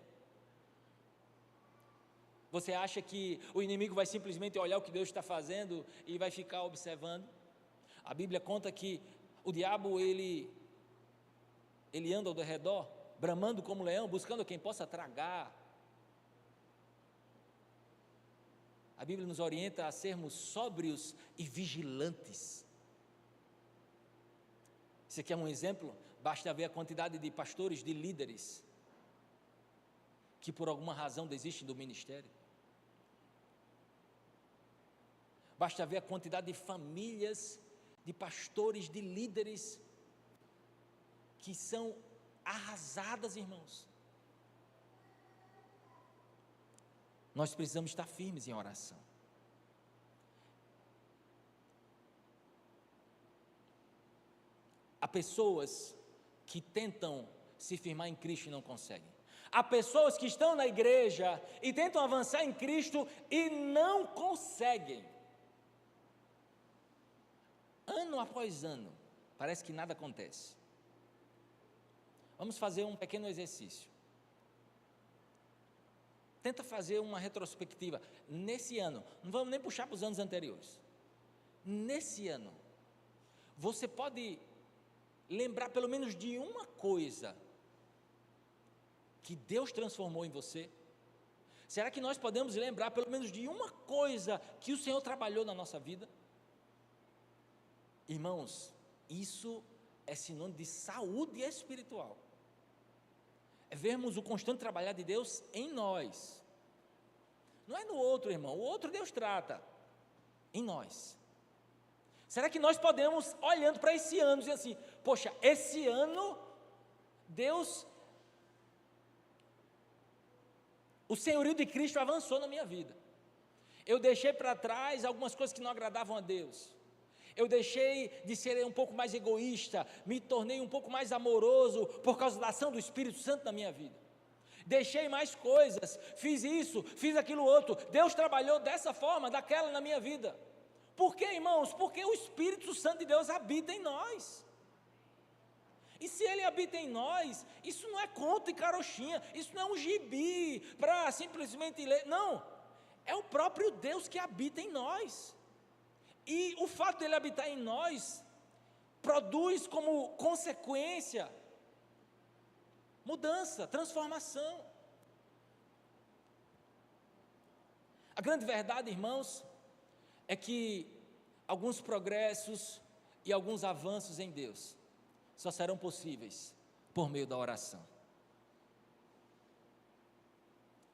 Você acha que o inimigo vai simplesmente olhar o que Deus está fazendo e vai ficar observando? A Bíblia conta que o diabo, ele anda ao redor, bramando como leão, buscando quem possa tragar. A Bíblia nos orienta a sermos sóbrios e vigilantes. Isso aqui é um exemplo, basta ver a quantidade de pastores, de líderes, que por alguma razão desistem do ministério. Basta ver a quantidade de famílias, de pastores, de líderes, que são arrasadas, irmãos. Nós precisamos estar firmes em oração. Há pessoas que tentam se firmar em Cristo e não conseguem. Há pessoas que estão na igreja e tentam avançar em Cristo e não conseguem. Ano após ano, parece que nada acontece. Vamos fazer um pequeno exercício. Tenta fazer uma retrospectiva. Nesse ano, não vamos nem puxar para os anos anteriores. Nesse ano, você pode lembrar pelo menos de uma coisa que Deus transformou em você? Será que nós podemos lembrar pelo menos de uma coisa que o Senhor trabalhou na nossa vida? Irmãos, isso é sinônimo de saúde espiritual. É vermos o constante trabalhar de Deus em nós. Não é no outro, irmão. O outro Deus trata. Em nós. Será que nós podemos, olhando para esse ano, dizer assim: poxa, esse ano, Deus, o senhorio de Cristo avançou na minha vida. Eu deixei para trás algumas coisas que não agradavam a Deus. Eu deixei de ser um pouco mais egoísta, me tornei um pouco mais amoroso por causa da ação do Espírito Santo na minha vida. Deixei mais coisas, fiz isso, fiz aquilo outro. Deus trabalhou dessa forma, daquela na minha vida. Por quê, irmãos? Porque o Espírito Santo de Deus habita em nós. E se Ele habita em nós, isso não é conto e carochinha, isso não é um gibi para simplesmente ler, não. É o próprio Deus que habita em nós. E o fato de Ele habitar em nós, produz como consequência, mudança, transformação. A grande verdade, irmãos, é que alguns progressos e alguns avanços em Deus só serão possíveis por meio da oração.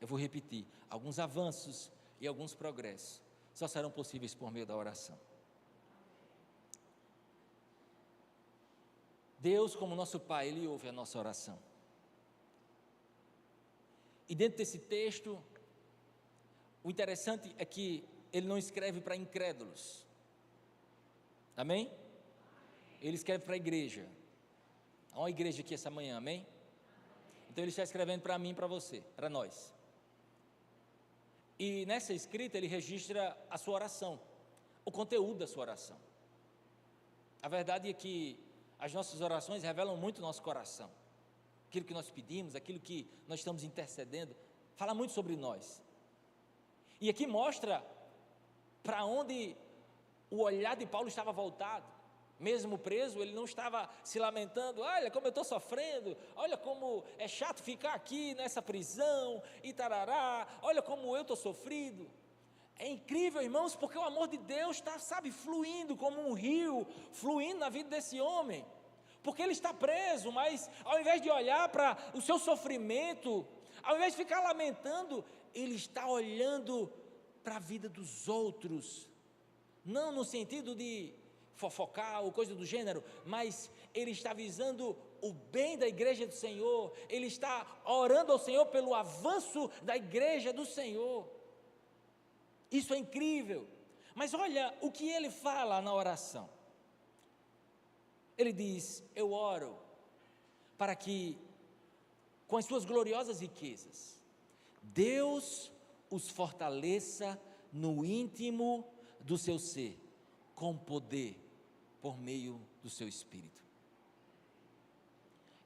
Eu vou repetir, alguns avanços e alguns progressos só serão possíveis por meio da oração. Deus, como nosso Pai, Ele ouve a nossa oração. E dentro desse texto, o interessante é que Ele não escreve para incrédulos. Amém? Ele escreve para a igreja. Há uma igreja aqui essa manhã, amém? Então Ele está escrevendo para mim e para você, para nós. E nessa escrita Ele registra a sua oração, o conteúdo da sua oração. A verdade é que as nossas orações revelam muito o nosso coração. Aquilo que nós pedimos, aquilo que nós estamos intercedendo, fala muito sobre nós. E aqui mostra para onde o olhar de Paulo estava voltado. Mesmo preso, ele não estava se lamentando: olha como eu estou sofrendo, olha como é chato ficar aqui nessa prisão, e tarará, olha como eu estou sofrido. É incrível, irmãos, porque o amor de Deus está, fluindo como um rio, fluindo na vida desse homem. Porque ele está preso, mas ao invés de olhar para o seu sofrimento, ao invés de ficar lamentando, ele está olhando para a vida dos outros. Não no sentido de fofocar ou coisa do gênero, mas ele está visando o bem da igreja do Senhor, ele está orando ao Senhor pelo avanço da igreja do Senhor. Isso é incrível. Mas olha o que ele fala na oração. Ele diz: eu oro para que, com as suas gloriosas riquezas, Deus os fortaleça no íntimo do seu ser, com poder, por meio do seu Espírito.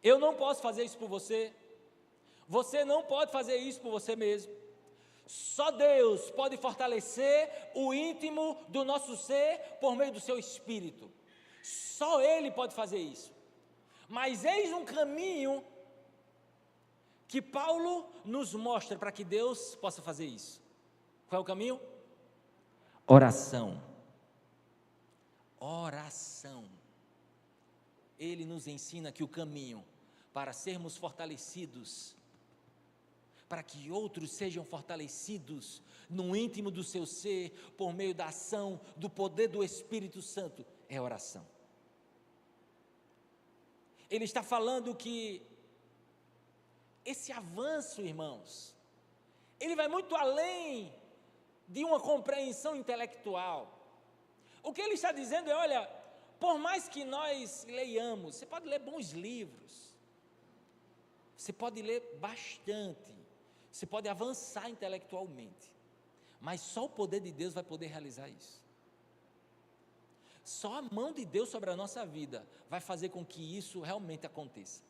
Eu não posso fazer isso por você, você não pode fazer isso por você mesmo. Só Deus pode fortalecer o íntimo do nosso ser por meio do seu Espírito. Só Ele pode fazer isso. Mas eis um caminho que Paulo nos mostra para que Deus possa fazer isso. Qual é o caminho? Oração. Oração. Ele nos ensina que o caminho para sermos fortalecidos, para que outros sejam fortalecidos no íntimo do seu ser, por meio da ação, do poder do Espírito Santo, é oração. Ele está falando que esse avanço, irmãos, ele vai muito além de uma compreensão intelectual. O que ele está dizendo é: olha, por mais que nós leiamos, você pode ler bons livros, você pode ler bastante, você pode avançar intelectualmente, mas só o poder de Deus vai poder realizar isso. Só a mão de Deus sobre a nossa vida vai fazer com que isso realmente aconteça.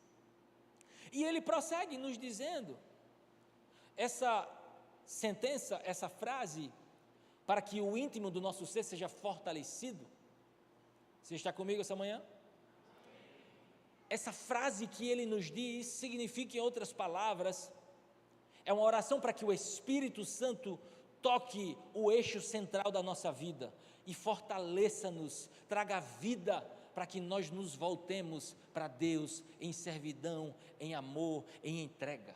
E ele prossegue nos dizendo, essa sentença, essa frase, para que o íntimo do nosso ser seja fortalecido. Você está comigo essa manhã? Essa frase que ele nos diz significa, em outras palavras, é uma oração para que o Espírito Santo toque o eixo central da nossa vida e fortaleça-nos, traga vida para que nós nos voltemos para Deus em servidão, em amor, em entrega.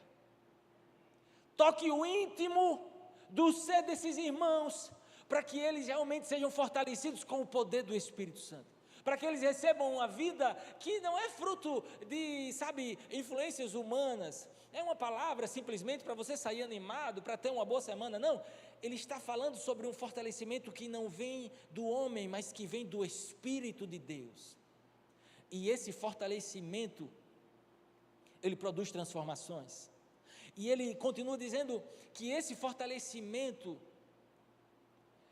Toque o íntimo do ser desses irmãos, para que eles realmente sejam fortalecidos com o poder do Espírito Santo, para que eles recebam uma vida que não é fruto de, influências humanas, é uma palavra simplesmente para você sair animado, para ter uma boa semana, não. Ele está falando sobre um fortalecimento que não vem do homem, mas que vem do Espírito de Deus. E esse fortalecimento, ele produz transformações. E ele continua dizendo que esse fortalecimento,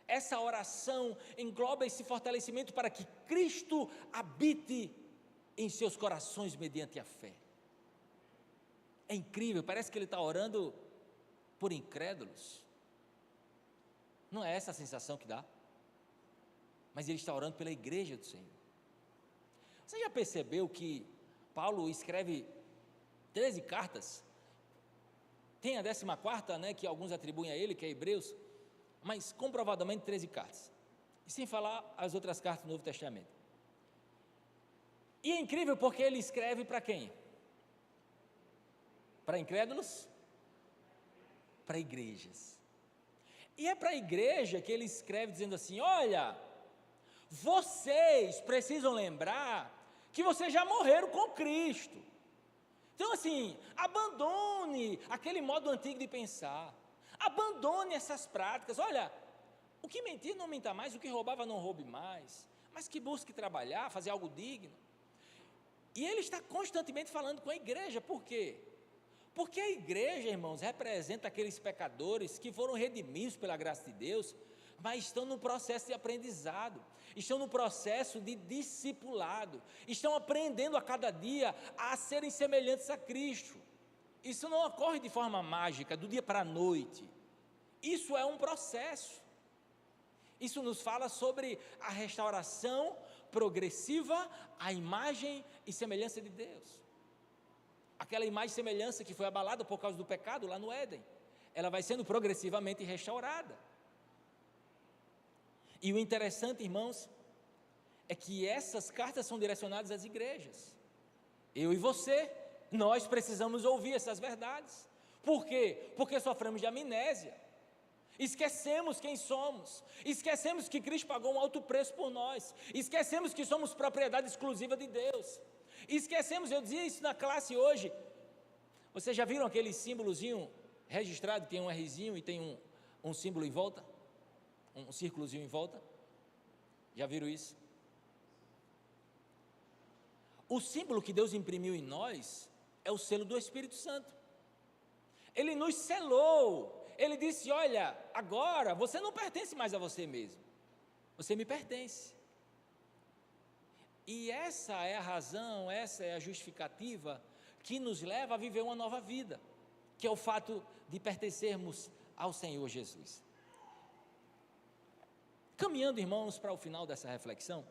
essa oração engloba esse fortalecimento para que Cristo habite em seus corações mediante a fé. É incrível, parece que ele está orando por incrédulos. Não é essa a sensação que dá? Mas ele está orando pela igreja do Senhor. Você já percebeu que Paulo escreve 13 cartas? Tem a 14ª, né, que alguns atribuem a ele, que é Hebreus, mas comprovadamente 13 cartas. E sem falar as outras cartas do Novo Testamento. E é incrível porque ele escreve para quem? Para incrédulos? Para igrejas. E é para a igreja que ele escreve dizendo assim: olha, vocês precisam lembrar que vocês já morreram com Cristo. Então assim, abandone aquele modo antigo de pensar, abandone essas práticas. Olha, o que mentir não minta mais, o que roubava não roube mais, mas que busque trabalhar, fazer algo digno. E ele está constantemente falando com a igreja. Por quê? Porque a igreja, irmãos, representa aqueles pecadores que foram redimidos pela graça de Deus, mas estão no processo de aprendizado, estão no processo de discipulado, estão aprendendo a cada dia a serem semelhantes a Cristo. Isso não ocorre de forma mágica, do dia para a noite. Isso é um processo. Isso nos fala sobre a restauração progressiva à imagem e semelhança de Deus. Aquela imagem e semelhança que foi abalada por causa do pecado lá no Éden, ela vai sendo progressivamente restaurada. E o interessante, irmãos, é que essas cartas são direcionadas às igrejas. Eu e você, nós precisamos ouvir essas verdades. Por quê? Porque sofremos de amnésia. Esquecemos quem somos, esquecemos que Cristo pagou um alto preço por nós, esquecemos que somos propriedade exclusiva de Deus, esquecemos, eu dizia isso na classe hoje, vocês já viram aquele símbolozinho registrado, tem um Rzinho e tem um símbolo em volta, um círculozinho em volta, já viram isso? O símbolo que Deus imprimiu em nós é o selo do Espírito Santo. Ele nos selou. Ele disse, olha, agora você não pertence mais a você mesmo, você me pertence. E essa é a razão, essa é a justificativa que nos leva a viver uma nova vida, que é o fato de pertencermos ao Senhor Jesus. Caminhando, irmãos, para o final dessa reflexão,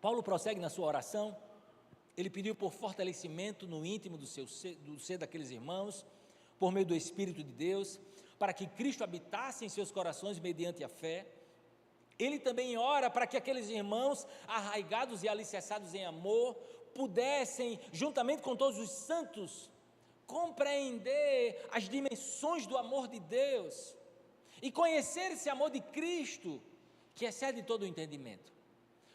Paulo prossegue na sua oração. Ele pediu por fortalecimento no íntimo do ser daqueles irmãos, por meio do Espírito de Deus, para que Cristo habitasse em seus corações mediante a fé. Ele também ora para que aqueles irmãos, arraigados e alicerçados em amor, pudessem, juntamente com todos os santos, compreender as dimensões do amor de Deus e conhecer esse amor de Cristo, que excede todo o entendimento,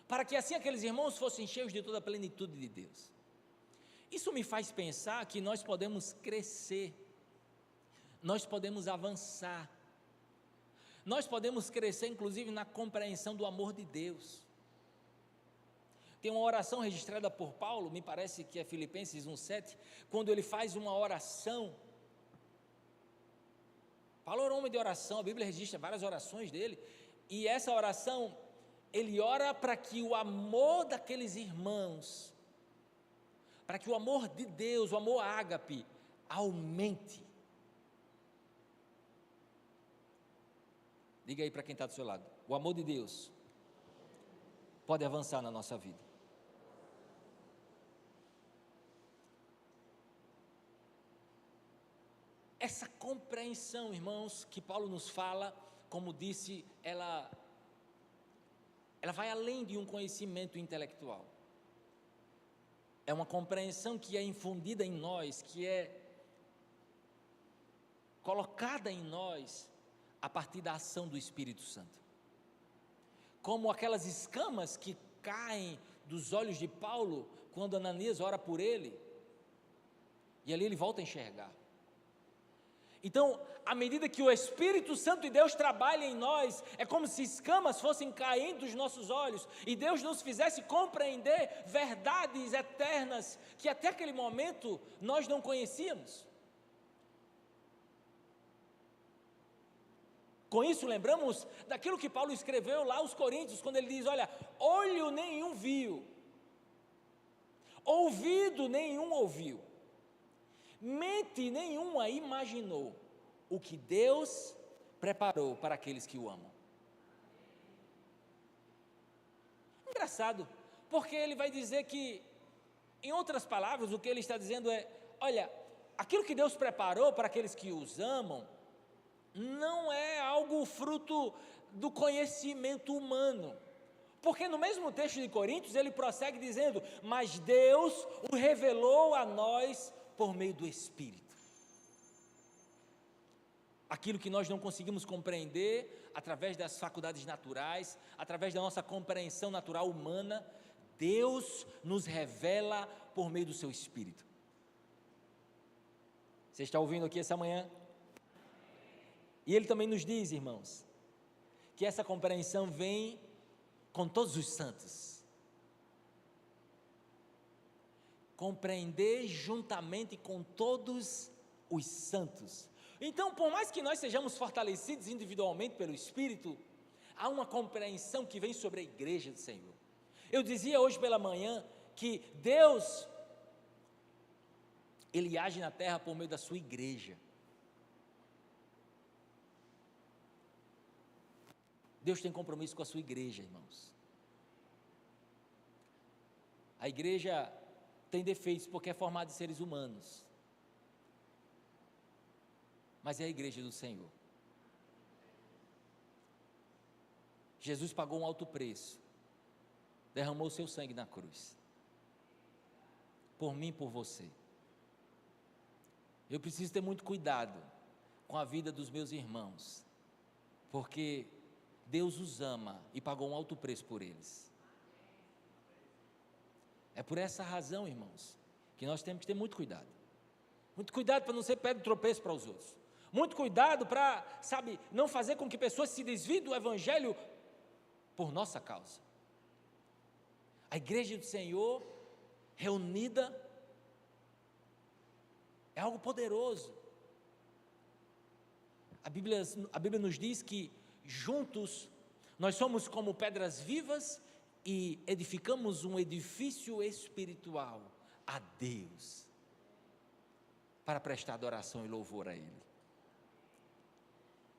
para que assim aqueles irmãos fossem cheios de toda a plenitude de Deus. Isso me faz pensar que nós podemos crescer, nós podemos avançar, nós podemos crescer inclusive na compreensão do amor de Deus. Tem uma oração registrada por Paulo, me parece que é Filipenses 1,7, quando ele faz uma oração. Paulo era um homem de oração, a Bíblia registra várias orações dele, e essa oração, ele ora para que o amor daqueles irmãos, para que o amor de Deus, o amor ágape, aumente. Diga aí para quem está do seu lado, o amor de Deus pode avançar na nossa vida. Essa compreensão, irmãos, que Paulo nos fala, como disse, ela vai além de um conhecimento intelectual. É uma compreensão que é infundida em nós, que é colocada em nós a partir da ação do Espírito Santo. Como aquelas escamas que caem dos olhos de Paulo, quando Ananias ora por ele, e ali ele volta a enxergar. Então, à medida que o Espírito Santo de Deus trabalha em nós, é como se escamas fossem caindo dos nossos olhos, e Deus nos fizesse compreender verdades eternas, que até aquele momento nós não conhecíamos. Com isso lembramos daquilo que Paulo escreveu lá aos Coríntios, quando ele diz, olha, olho nenhum viu, ouvido nenhum ouviu, mente nenhuma imaginou o que Deus preparou para aqueles que o amam. Engraçado, porque ele vai dizer que, em outras palavras, o que ele está dizendo é, olha, aquilo que Deus preparou para aqueles que os amam, não é algo fruto do conhecimento humano, porque no mesmo texto de Coríntios, ele prossegue dizendo, mas Deus o revelou a nós por meio do Espírito. Aquilo que nós não conseguimos compreender através das faculdades naturais, através da nossa compreensão natural humana, Deus nos revela por meio do seu Espírito. Você está ouvindo aqui essa manhã? E ele também nos diz, irmãos, que essa compreensão vem com todos os santos. Compreender juntamente com todos os santos. Então, por mais que nós sejamos fortalecidos individualmente pelo Espírito, há uma compreensão que vem sobre a igreja do Senhor. Eu dizia hoje pela manhã que Deus, Ele age na terra por meio da sua igreja. Deus tem compromisso com a sua igreja, irmãos. A igreja tem defeitos porque é formada de seres humanos. mas é a igreja do Senhor. Jesus pagou um alto preço, derramou o seu sangue na cruz, por mim e por você. Eu preciso ter muito cuidado com a vida dos meus irmãos, porque Deus os ama e pagou um alto preço por eles. É por essa razão, irmãos, que nós temos que ter muito cuidado. Muito cuidado para não ser pedra de tropeço para os outros. Muito cuidado para, não fazer com que pessoas se desviem do Evangelho por nossa causa. A igreja do Senhor, reunida, é algo poderoso. A Bíblia nos diz que juntos nós somos como pedras vivas e edificamos um edifício espiritual a Deus, para prestar adoração e louvor a Ele.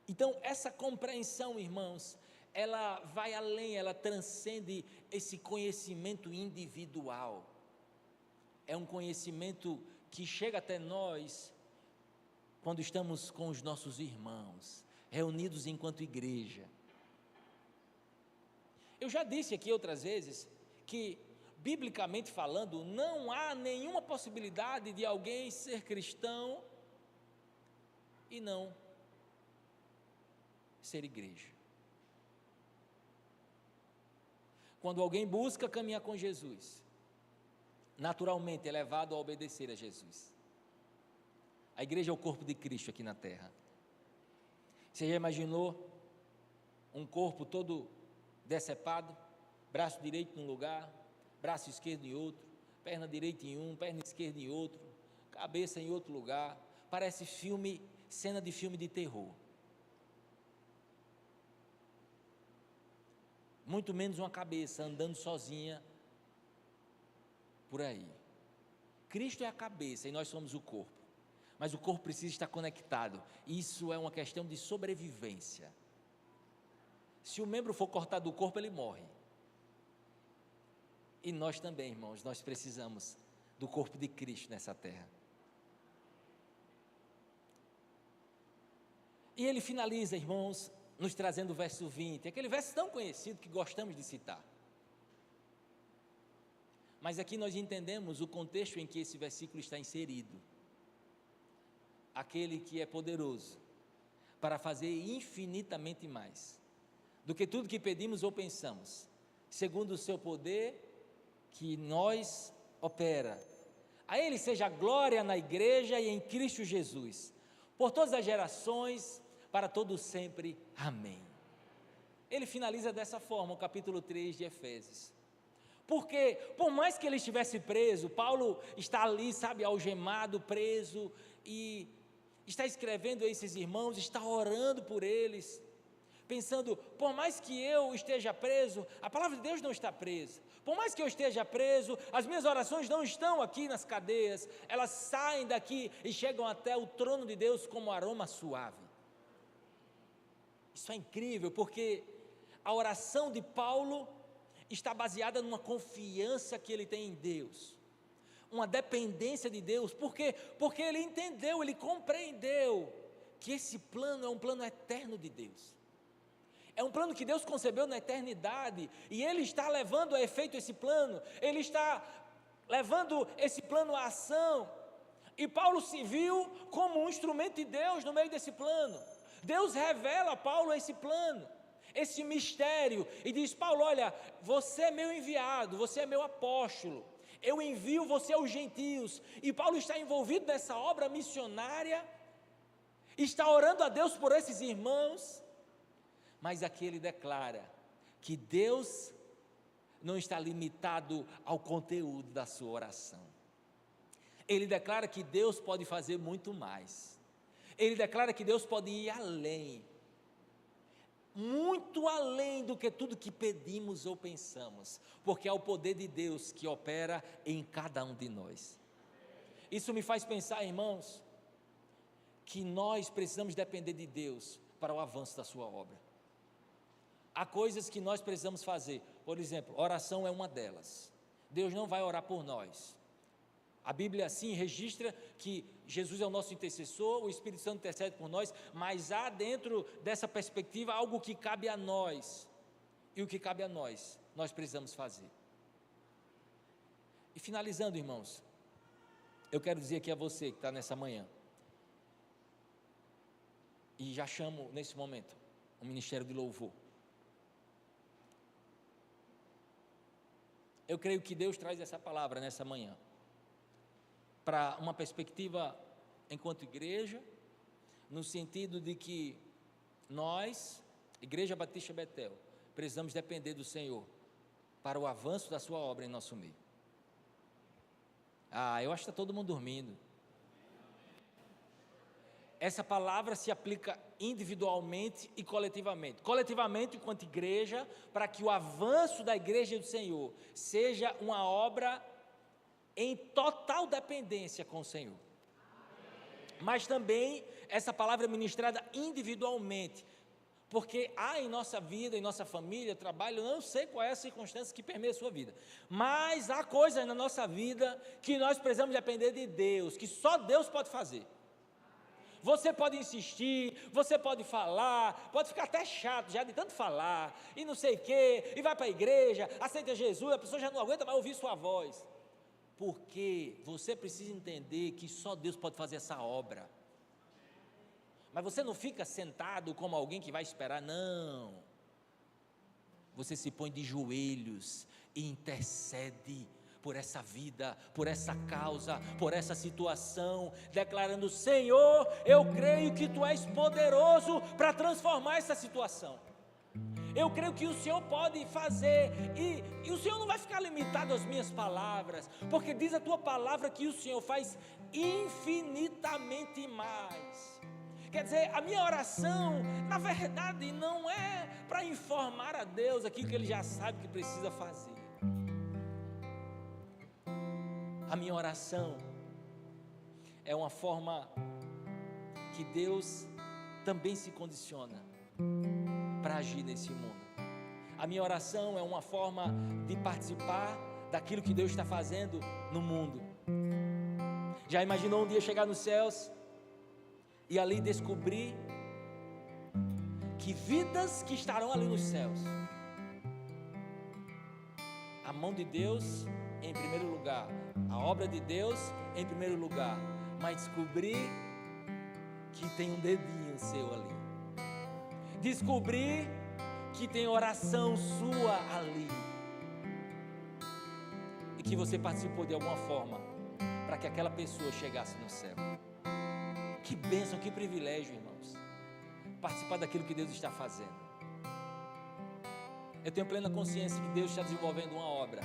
Então, essa compreensão, irmãos, ela vai além, ela transcende esse conhecimento individual. É um conhecimento que chega até nós quando estamos com os nossos irmãos, reunidos enquanto igreja. Eu já disse aqui outras vezes que, biblicamente falando, não há nenhuma possibilidade de alguém ser cristão e não ser igreja. Quando alguém busca caminhar com Jesus, naturalmente é levado a obedecer a Jesus. A igreja é o corpo de Cristo aqui na terra. Você já imaginou um corpo todo decepado, braço direito num lugar, braço esquerdo em outro, perna direita em um, perna esquerda em outro, cabeça em outro lugar? Parece cena de filme de terror. Muito menos uma cabeça andando sozinha por aí. Cristo é a cabeça e nós somos o corpo, mas o corpo precisa estar conectado. Isso é uma questão de sobrevivência. Se o membro for cortado do corpo, ele morre. E nós também, irmãos, nós precisamos do corpo de Cristo nessa terra. E ele finaliza, irmãos, nos trazendo o verso 20, aquele verso tão conhecido que gostamos de citar. Mas aqui nós entendemos o contexto em que esse versículo está inserido. Aquele que é poderoso para fazer infinitamente mais do que tudo que pedimos ou pensamos, segundo o seu poder que nós opera. A Ele seja a glória na igreja e em Cristo Jesus, por todas as gerações, para todos sempre. Amém. Ele finaliza dessa forma o capítulo 3 de Efésios. Porque, por mais que ele estivesse preso, Paulo está ali, algemado, preso, e está escrevendo a esses irmãos, está orando por eles, pensando, por mais que eu esteja preso, a palavra de Deus não está presa. Por mais que eu esteja preso, as minhas orações não estão aqui nas cadeias, elas saem daqui e chegam até o trono de Deus como aroma suave. Isso é incrível, porque a oração de Paulo está baseada numa confiança que ele tem em Deus, uma dependência de Deus. Por quê? Porque ele entendeu, ele compreendeu que esse plano é um plano eterno de Deus. É um plano que Deus concebeu na eternidade, e Ele está levando a efeito esse plano, Ele está levando esse plano à ação, e Paulo se viu como um instrumento de Deus no meio desse plano. Deus revela a Paulo esse plano, esse mistério, e diz: Paulo, olha, você é meu enviado, você é meu apóstolo, eu envio você aos gentios. E Paulo está envolvido nessa obra missionária, está orando a Deus por esses irmãos, mas aqui ele declara que Deus não está limitado ao conteúdo da sua oração. Ele declara que Deus pode fazer muito mais. Ele declara que Deus pode ir além, muito além do que tudo que pedimos ou pensamos, porque é o poder de Deus que opera em cada um de nós. Isso me faz pensar, irmãos, que nós precisamos depender de Deus para o avanço da sua obra. Há coisas que nós precisamos fazer, por exemplo, oração é uma delas. Deus não vai orar por nós, A Bíblia assim registra que Jesus é o nosso intercessor, o Espírito Santo intercede por nós, mas há dentro dessa perspectiva algo que cabe a nós, e o que cabe a nós precisamos fazer. E finalizando, irmãos, eu quero dizer aqui a você que está nessa manhã, e já chamo nesse momento o Ministério de Louvor. Eu creio que Deus traz essa palavra nessa manhã, para uma perspectiva enquanto igreja, no sentido de que nós, Igreja Batista Betel, precisamos depender do Senhor para o avanço da sua obra em nosso meio. Eu acho que está todo mundo dormindo. Essa palavra se aplica individualmente e coletivamente. Coletivamente, enquanto igreja, para que o avanço da igreja do Senhor seja uma obra em total dependência com o Senhor. Mas também essa palavra é ministrada individualmente, porque há em nossa vida, em nossa família, trabalho, eu não sei qual é a circunstância que permeia a sua vida, mas há coisas na nossa vida que nós precisamos depender de Deus, que só Deus pode fazer. Você pode insistir, você pode falar, pode ficar até chato já de tanto falar, e não sei o quê, e vai para a igreja, aceita Jesus, a pessoa já não aguenta mais ouvir sua voz, porque você precisa entender que só Deus pode fazer essa obra. Mas você não fica sentado como alguém que vai esperar, não. Você se põe de joelhos e intercede por essa vida, por essa causa, por essa situação, declarando: Senhor, eu creio que Tu és poderoso para transformar essa situação. Eu creio que o Senhor pode fazer, e o Senhor não vai ficar limitado às minhas palavras, porque diz a Tua palavra que o Senhor faz infinitamente mais. Quer dizer, a minha oração, na verdade, não é para informar a Deus aquilo que Ele já sabe que precisa fazer. A minha oração é uma forma que Deus também se condiciona para agir nesse mundo. A minha oração é uma forma de participar daquilo que Deus está fazendo no mundo. Já imaginou um dia chegar nos céus e ali descobrir que vidas que estarão ali nos céus, a mão de Deus em primeiro lugar, a obra de Deus em primeiro lugar, mas descobrir que tem um dedinho seu ali, descobrir que tem oração sua ali, e que você participou de alguma forma para que aquela pessoa chegasse no céu. Que bênção, que privilégio, irmãos, participar daquilo que Deus está fazendo. Eu tenho plena consciência que Deus está desenvolvendo uma obra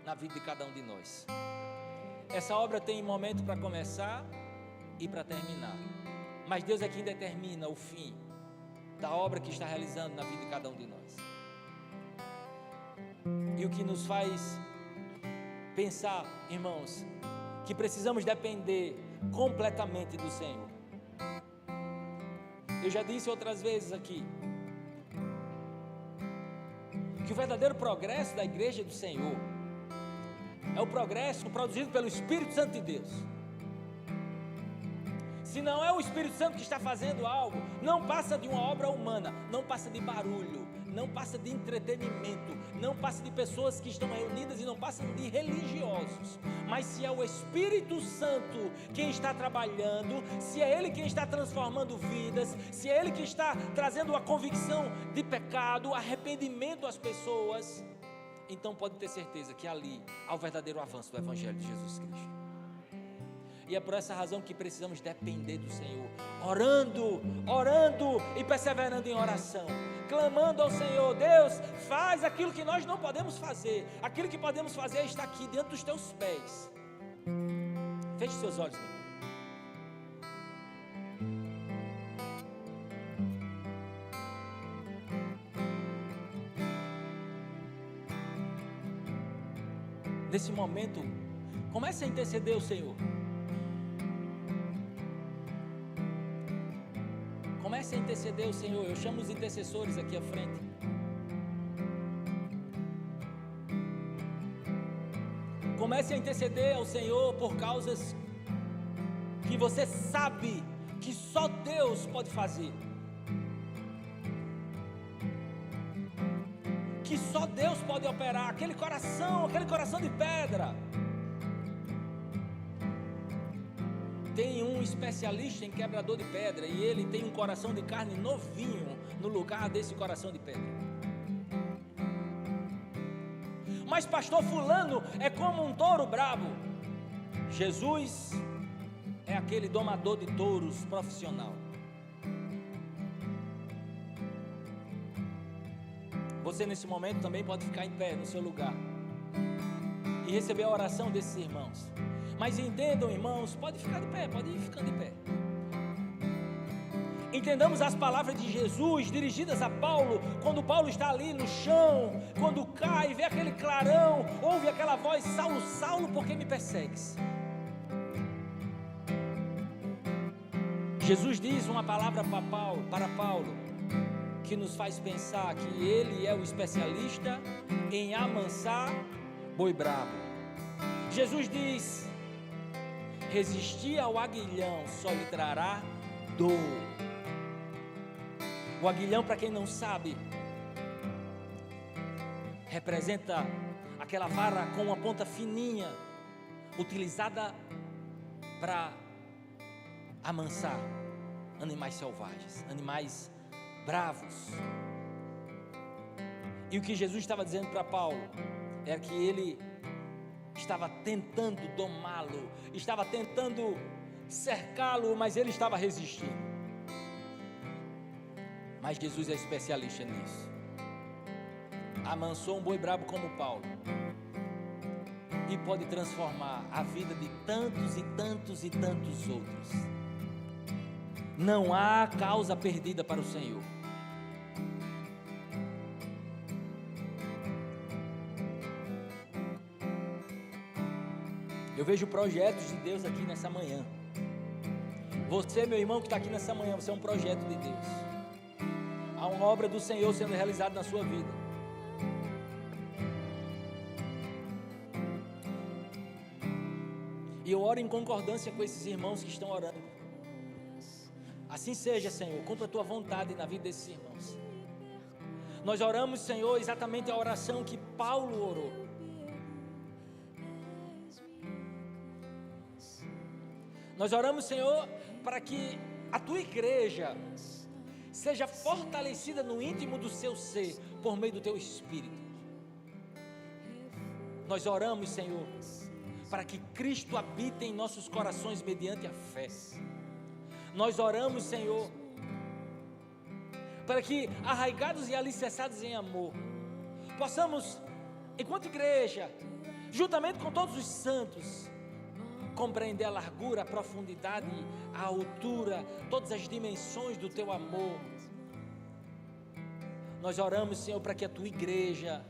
na vida de cada um de nós. Essa obra tem momento para começar e para terminar, mas Deus é quem determina o fim da obra que está realizando na vida de cada um de nós. E o que nos faz pensar, irmãos, que precisamos depender completamente do Senhor. Eu já disse outras vezes aqui que o verdadeiro progresso da igreja do Senhor é o progresso produzido pelo Espírito Santo de Deus. Se não é o Espírito Santo que está fazendo algo, não passa de uma obra humana, não passa de barulho, não passa de entretenimento, não passa de pessoas que estão reunidas e não passa de religiosos. Mas se é o Espírito Santo quem está trabalhando, se é Ele quem está transformando vidas, se é Ele que está trazendo a convicção de pecado, arrependimento às pessoas, então pode ter certeza que ali há o verdadeiro avanço do Evangelho de Jesus Cristo. E é por essa razão que precisamos depender do Senhor, orando e perseverando em oração, clamando ao Senhor: Deus, faz aquilo que nós não podemos fazer. Aquilo que podemos fazer é estar aqui diante dos teus pés. Feche seus olhos, meu. Nesse momento, comece a interceder ao Senhor. Comece a interceder ao Senhor. Eu chamo os intercessores aqui à frente. Comece a interceder ao Senhor por causas que você sabe que só Deus pode fazer, que só Deus pode operar. Aquele coração de pedra. Tem um especialista em quebrador de pedra e ele tem um coração de carne novinho no lugar desse coração de pedra. Mas pastor fulano é como um touro brabo. Jesus é aquele domador de touros profissional. Você nesse momento também pode ficar em pé no seu lugar e receber a oração desses irmãos. Mas entendam, irmãos, pode ficar de pé, pode ir ficando de pé. Entendamos as palavras de Jesus dirigidas a Paulo, quando Paulo está ali no chão, quando cai, vê aquele clarão, ouve aquela voz: Saulo, Saulo, por que me persegues? Jesus diz uma palavra para Paulo, que nos faz pensar que ele é o especialista em amansar boi brabo. Jesus diz: resistir ao aguilhão só lhe trará dor. O aguilhão, para quem não sabe, representa aquela vara com uma ponta fininha, utilizada para amansar animais selvagens, animais bravos. E o que Jesus estava dizendo para Paulo era que ele estava tentando domá-lo, estava tentando cercá-lo, mas ele estava resistindo. Mas Jesus é especialista nisso. Amansou um boi brabo como Paulo e pode transformar a vida de tantos e tantos e tantos outros. Não há causa perdida para o Senhor. Eu vejo projetos de Deus aqui nessa manhã. Você, meu irmão, que está aqui nessa manhã, você é um projeto de Deus. Há uma obra do Senhor sendo realizada na sua vida. E eu oro em concordância com esses irmãos que estão orando. Assim seja, Senhor, cumpra a tua vontade na vida desses irmãos. Nós oramos, Senhor, exatamente a oração que Paulo orou. Nós oramos, Senhor, para que a tua igreja seja fortalecida no íntimo do seu ser, por meio do teu Espírito. Nós oramos, Senhor, para que Cristo habite em nossos corações mediante a fé. Nós oramos, Senhor, para que, arraigados e alicerçados em amor, possamos, enquanto igreja, juntamente com todos os santos, compreender a largura, a profundidade, a altura, todas as dimensões do teu amor. Nós oramos, Senhor, para que a tua igreja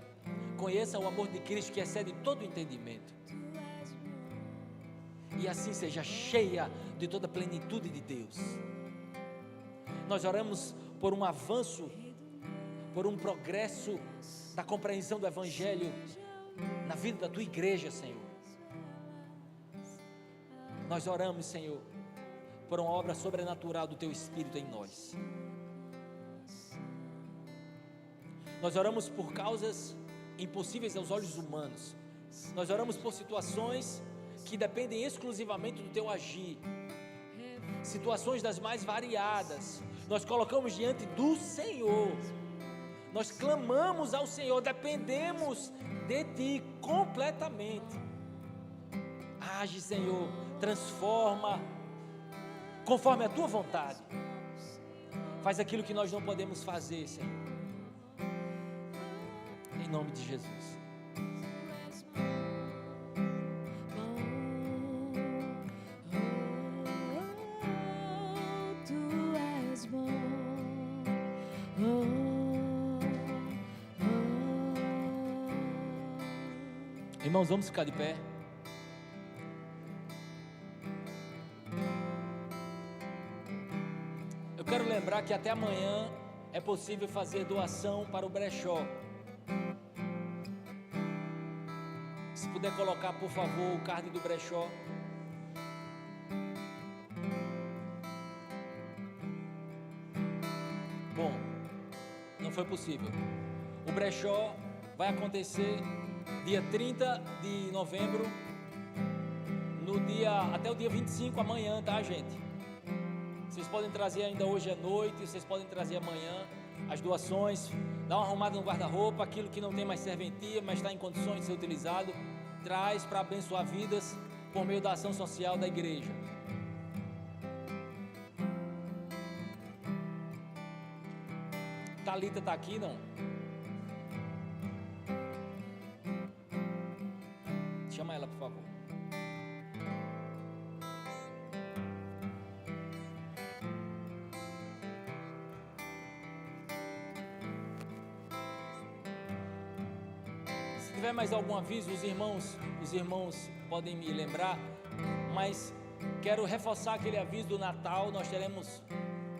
conheça o amor de Cristo que excede todo o entendimento, e assim seja cheia de toda a plenitude de Deus. Nós oramos por um avanço, por um progresso da compreensão do Evangelho na vida da tua igreja, Senhor. Nós oramos, Senhor, por uma obra sobrenatural do teu Espírito em nós. Nós oramos por causas impossíveis aos olhos humanos. Nós oramos por situações que dependem exclusivamente do teu agir, situações das mais variadas. Nós colocamos diante do Senhor. Nós clamamos ao Senhor, dependemos de ti completamente. Age, Senhor, transforma conforme a tua vontade. Faz aquilo que nós não podemos fazer, Senhor. Em nome de Jesus. Tu és bom. Irmãos, vamos ficar de pé. Eu quero lembrar que até amanhã é possível fazer doação para o brechó. Se puder colocar, por favor, o card do brechó. Bom, não foi possível. O brechó vai acontecer dia 30 de novembro, até o dia 25, amanhã, tá, gente? Vocês podem trazer ainda hoje à noite, vocês podem trazer amanhã as doações, dá uma arrumada no guarda-roupa, aquilo que não tem mais serventia, mas está em condições de ser utilizado, traz para abençoar vidas por meio da ação social da igreja. Thalita está aqui, não? Chama ela, por favor. Se tiver mais algum aviso, os irmãos podem me lembrar, mas quero reforçar aquele aviso do Natal. Nós teremos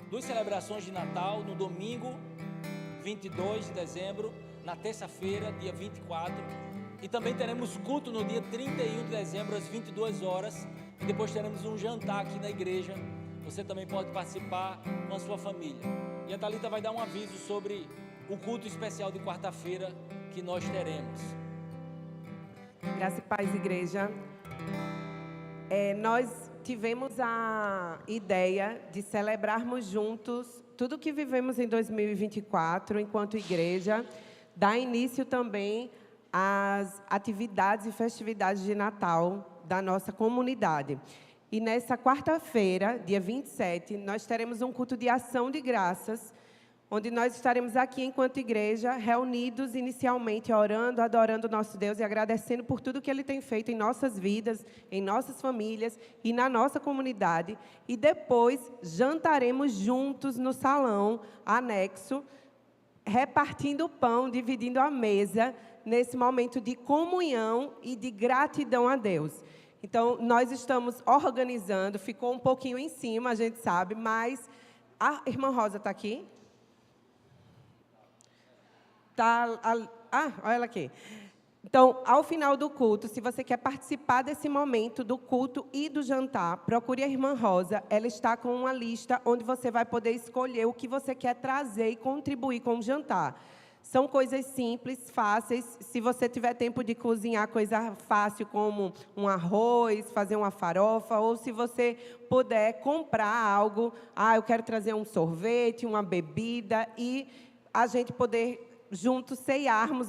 2 celebrações de Natal no domingo 22 de dezembro, na terça-feira, dia 24, e também teremos culto no dia 31 de dezembro, às 22 horas, e depois teremos um jantar aqui na igreja. Você também pode participar com a sua família. E a Thalita vai dar um aviso sobre o culto especial de quarta-feira que nós teremos. Graça e paz, igreja. Nós tivemos a ideia de celebrarmos juntos tudo o que vivemos em 2024, enquanto igreja, dar início também às atividades e festividades de Natal da nossa comunidade. E nessa quarta-feira, dia 27, nós teremos um culto de ação de graças, onde nós estaremos aqui enquanto igreja, reunidos inicialmente, orando, adorando o nosso Deus e agradecendo por tudo que Ele tem feito em nossas vidas, em nossas famílias e na nossa comunidade. E depois jantaremos juntos no salão anexo, repartindo o pão, dividindo a mesa, nesse momento de comunhão e de gratidão a Deus. Então, nós estamos organizando, ficou um pouquinho em cima, a gente sabe, mas a irmã Rosa está aqui? Olha ela aqui. Então, ao final do culto, se você quer participar desse momento do culto e do jantar, procure a irmã Rosa. Ela está com uma lista onde você vai poder escolher o que você quer trazer e contribuir com o jantar. São coisas simples, fáceis. Se você tiver tempo de cozinhar coisa fácil como um arroz, fazer uma farofa, ou se você puder comprar algo, eu quero trazer um sorvete, uma bebida, e a gente poder juntos ceiarmos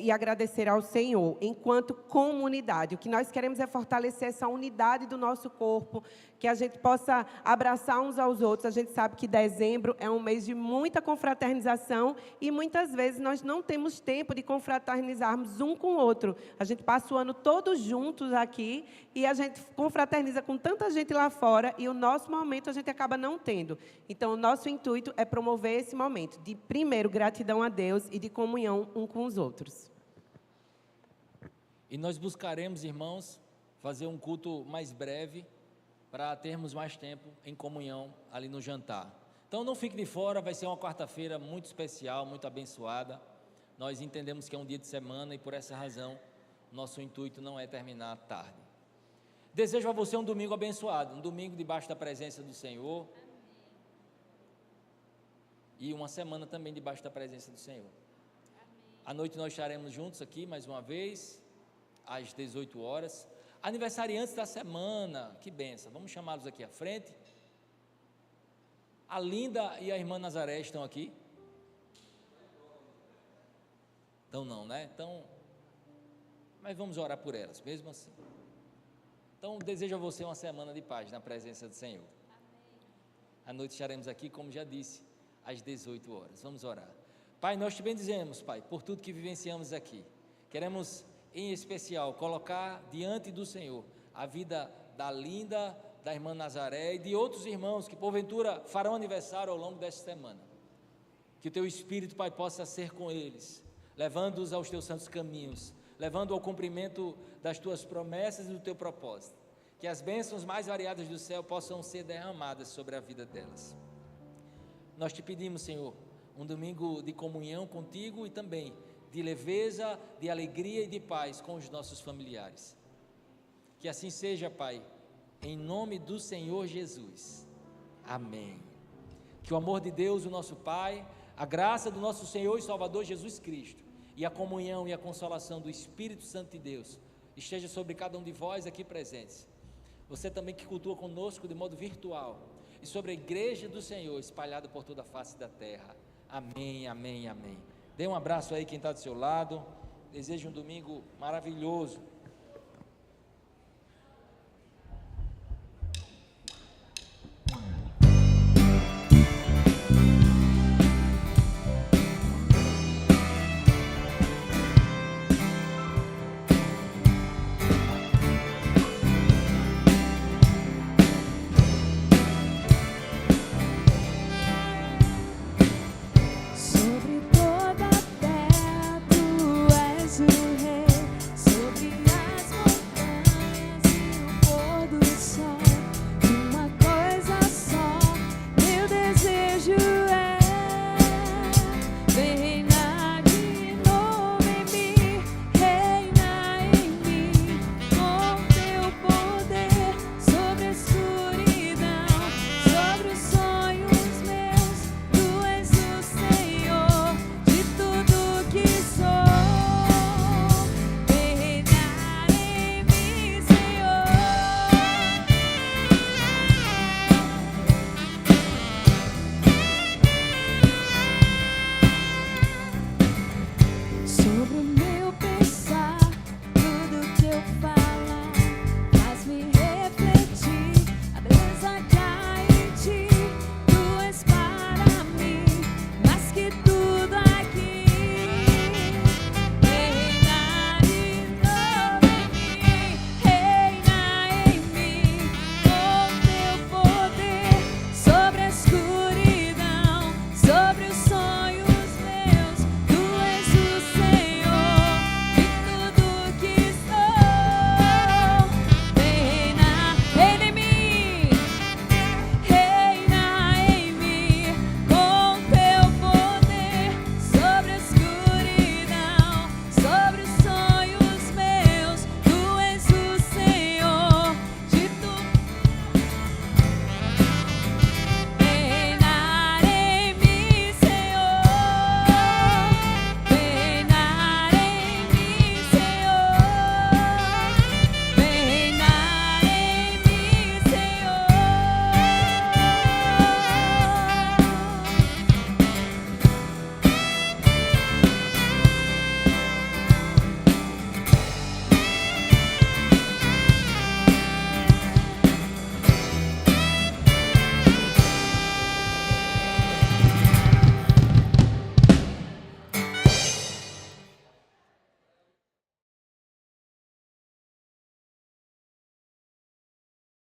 e agradecer ao Senhor, enquanto comunidade. O que nós queremos é fortalecer essa unidade do nosso corpo, que a gente possa abraçar uns aos outros. A gente sabe que dezembro é um mês de muita confraternização e muitas vezes nós não temos tempo de confraternizarmos um com o outro. A gente passa o ano todos juntos aqui e a gente confraterniza com tanta gente lá fora e o nosso momento a gente acaba não tendo. Então, o nosso intuito é promover esse momento de, primeiro, gratidão a Deus e de comunhão um com os outros. E nós buscaremos, irmãos, fazer um culto mais breve para termos mais tempo em comunhão ali no jantar. Então não fique de fora, vai ser uma quarta-feira muito especial, muito abençoada. Nós entendemos que é um dia de semana e por essa razão nosso intuito não é terminar tarde. Desejo a você um domingo abençoado, um domingo debaixo da presença do Senhor. E uma semana também debaixo da presença do Senhor. À noite nós estaremos juntos aqui mais uma vez, às 18 horas. Aniversariantes da semana, que benção, vamos chamá-los aqui à frente. A Linda e a irmã Nazaré estão aqui? Então não, né? Então, mas vamos orar por elas, mesmo assim. Então, desejo a você uma semana de paz na presença do Senhor. À noite estaremos aqui, como já disse, às 18 horas. Vamos orar. Pai, nós te bendizemos, Pai, por tudo que vivenciamos aqui. Queremos, em especial, colocar diante do Senhor a vida da Linda, da irmã Nazaré e de outros irmãos que, porventura, farão aniversário ao longo desta semana. Que o teu Espírito, Pai, possa ser com eles, levando-os aos teus santos caminhos, levando ao cumprimento das tuas promessas e do teu propósito. Que as bênçãos mais variadas do céu possam ser derramadas sobre a vida delas. Nós te pedimos, Senhor, um domingo de comunhão contigo e também de leveza, de alegria e de paz com os nossos familiares. Que assim seja, Pai, em nome do Senhor Jesus. Amém. Que o amor de Deus, o nosso Pai, a graça do nosso Senhor e Salvador Jesus Cristo e a comunhão e a consolação do Espírito Santo de Deus esteja sobre cada um de vós aqui presentes. Você também que cultua conosco de modo virtual e sobre a igreja do Senhor espalhada por toda a face da terra. Amém, amém, amém. Dê um abraço aí quem está do seu lado. Desejo um domingo maravilhoso.